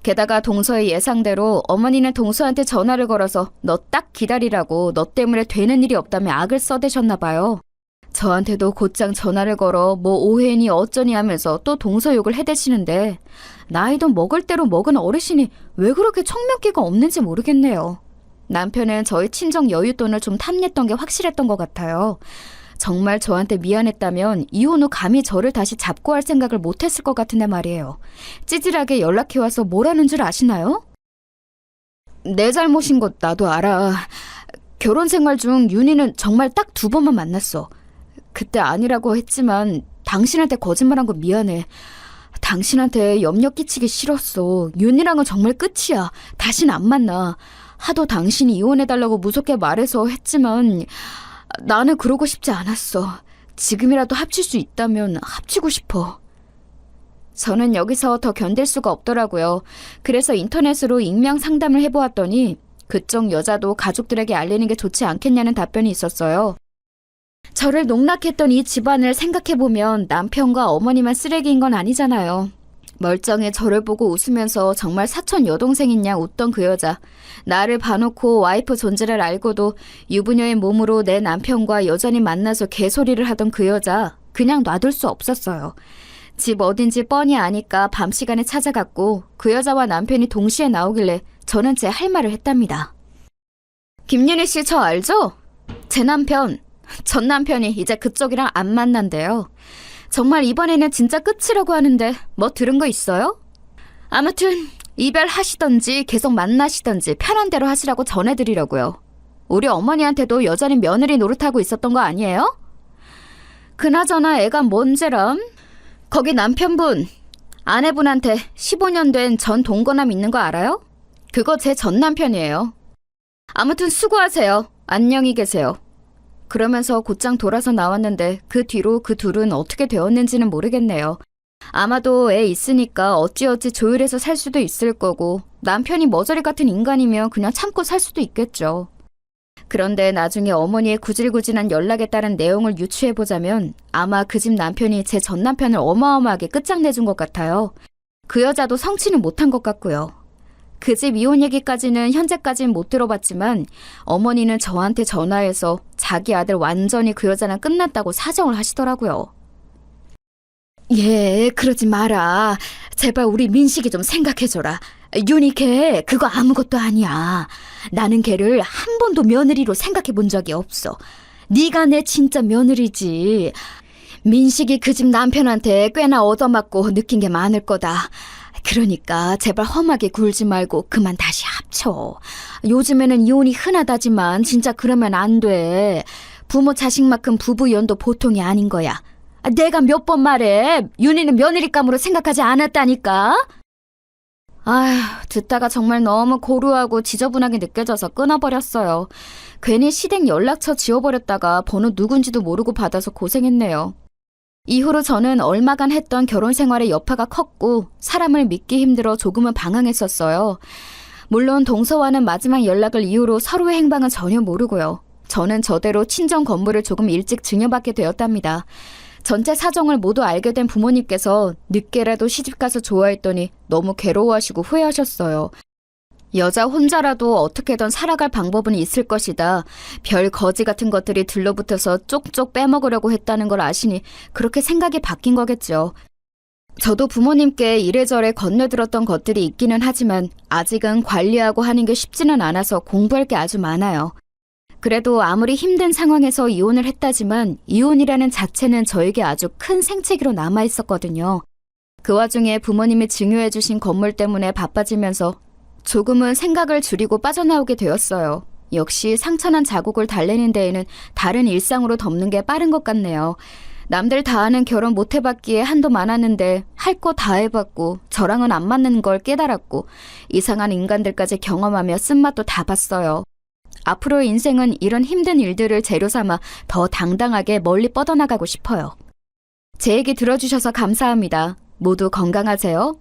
게다가 동서의 예상대로 어머니는 동서한테 전화를 걸어서 너 딱 기다리라고 너 때문에 되는 일이 없다며 악을 써대셨나 봐요. 저한테도 곧장 전화를 걸어 뭐 오해니 어쩌니 하면서 또 동서 욕을 해대시는데 나이도 먹을 대로 먹은 어르신이 왜 그렇게 청명기가 없는지 모르겠네요. 남편은 저희 친정 여윳돈을 좀 탐냈던 게 확실했던 것 같아요. 정말 저한테 미안했다면 이혼 후 감히 저를 다시 잡고 할 생각을 못했을 것 같은데 말이에요. 찌질하게 연락해와서 뭐라는 줄 아시나요? 내 잘못인 것 나도 알아. 결혼 생활 중 윤희는 정말 딱 2번만 만났어. 그때 아니라고 했지만 당신한테 거짓말한 거 미안해. 당신한테 염려 끼치기 싫었어. 윤희랑은 정말 끝이야. 다신 안 만나. 하도 당신이 이혼해달라고 무섭게 말해서 했지만 나는 그러고 싶지 않았어. 지금이라도 합칠 수 있다면 합치고 싶어. 저는 여기서 더 견딜 수가 없더라고요. 그래서 인터넷으로 익명 상담을 해보았더니 그쪽 여자도 가족들에게 알리는 게 좋지 않겠냐는 답변이 있었어요. 저를 농락했던 이 집안을 생각해보면 남편과 어머니만 쓰레기인 건 아니잖아요. 멀쩡해 저를 보고 웃으면서 정말 사촌 여동생인 양 웃던 그 여자. 나를 봐놓고 와이프 존재를 알고도 유부녀의 몸으로 내 남편과 여전히 만나서 개소리를 하던 그 여자. 그냥 놔둘 수 없었어요. 집 어딘지 뻔히 아니까 밤 시간에 찾아갔고 그 여자와 남편이 동시에 나오길래 저는 제 할 말을 했답니다. 김윤희 씨 저 알죠? 제 남편, 전 남편이 이제 그쪽이랑 안 만난대요. 정말 이번에는 진짜 끝이라고 하는데 뭐 들은 거 있어요? 아무튼 이별하시던지 계속 만나시던지 편한 대로 하시라고 전해드리려고요. 우리 어머니한테도 여전히 며느리 노릇하고 있었던 거 아니에요? 그나저나 애가 뭔지람? 거기 남편분, 아내분한테 15년 된 전 동거남 있는 거 알아요? 그거 제 전 남편이에요. 아무튼 수고하세요. 안녕히 계세요. 그러면서 곧장 돌아서 나왔는데 그 뒤로 그 둘은 어떻게 되었는지는 모르겠네요. 아마도 애 있으니까 어찌어찌 조율해서 살 수도 있을 거고 남편이 머저리 같은 인간이면 그냥 참고 살 수도 있겠죠. 그런데 나중에 어머니의 구질구질한 연락에 따른 내용을 유추해보자면 아마 그 집 남편이 제 전 남편을 어마어마하게 끝장내준 것 같아요. 그 여자도 성취는 못한 것 같고요. 그 집 이혼 얘기까지는 현재까지는 못 들어봤지만 어머니는 저한테 전화해서 자기 아들 완전히 그 여자랑 끝났다고 사정을 하시더라고요. 예, 그러지 마라. 제발 우리 민식이 좀 생각해줘라. 윤희 걔 그거 아무것도 아니야. 나는 걔를 한 번도 며느리로 생각해 본 적이 없어. 네가 내 진짜 며느리지. 민식이 그 집 남편한테 꽤나 얻어맞고 느낀 게 많을 거다. 그러니까 제발 험하게 굴지 말고 그만 다시 합쳐. 요즘에는 이혼이 흔하다지만 진짜 그러면 안 돼. 부모 자식만큼 부부연도 보통이 아닌 거야. 내가 몇 번 말해. 윤희는 며느리감으로 생각하지 않았다니까. 아휴, 듣다가 정말 너무 고루하고 지저분하게 느껴져서 끊어버렸어요. 괜히 시댁 연락처 지워버렸다가 번호 누군지도 모르고 받아서 고생했네요. 이후로 저는 얼마간 했던 결혼 생활의 여파가 컸고 사람을 믿기 힘들어 조금은 방황했었어요. 물론 동서와는 마지막 연락을 이후로 서로의 행방은 전혀 모르고요. 저는 저대로 친정 건물을 조금 일찍 증여받게 되었답니다. 전체 사정을 모두 알게 된 부모님께서 늦게라도 시집가서 좋아했더니 너무 괴로워하시고 후회하셨어요. 여자 혼자라도 어떻게든 살아갈 방법은 있을 것이다. 별 거지 같은 것들이 들러붙어서 쪽쪽 빼먹으려고 했다는 걸 아시니 그렇게 생각이 바뀐 거겠죠. 저도 부모님께 이래저래 건네들었던 것들이 있기는 하지만 아직은 관리하고 하는 게 쉽지는 않아서 공부할 게 아주 많아요. 그래도 아무리 힘든 상황에서 이혼을 했다지만 이혼이라는 자체는 저에게 아주 큰 생채기로 남아있었거든요. 그 와중에 부모님이 증여해 주신 건물 때문에 바빠지면서 조금은 생각을 줄이고 빠져나오게 되었어요. 역시 상처난 자국을 달래는 데에는 다른 일상으로 덮는 게 빠른 것 같네요. 남들 다 하는 결혼 못 해봤기에 한도 많았는데 할 거 다 해봤고 저랑은 안 맞는 걸 깨달았고 이상한 인간들까지 경험하며 쓴맛도 다 봤어요. 앞으로의 인생은 이런 힘든 일들을 재료 삼아 더 당당하게 멀리 뻗어나가고 싶어요. 제 얘기 들어주셔서 감사합니다. 모두 건강하세요.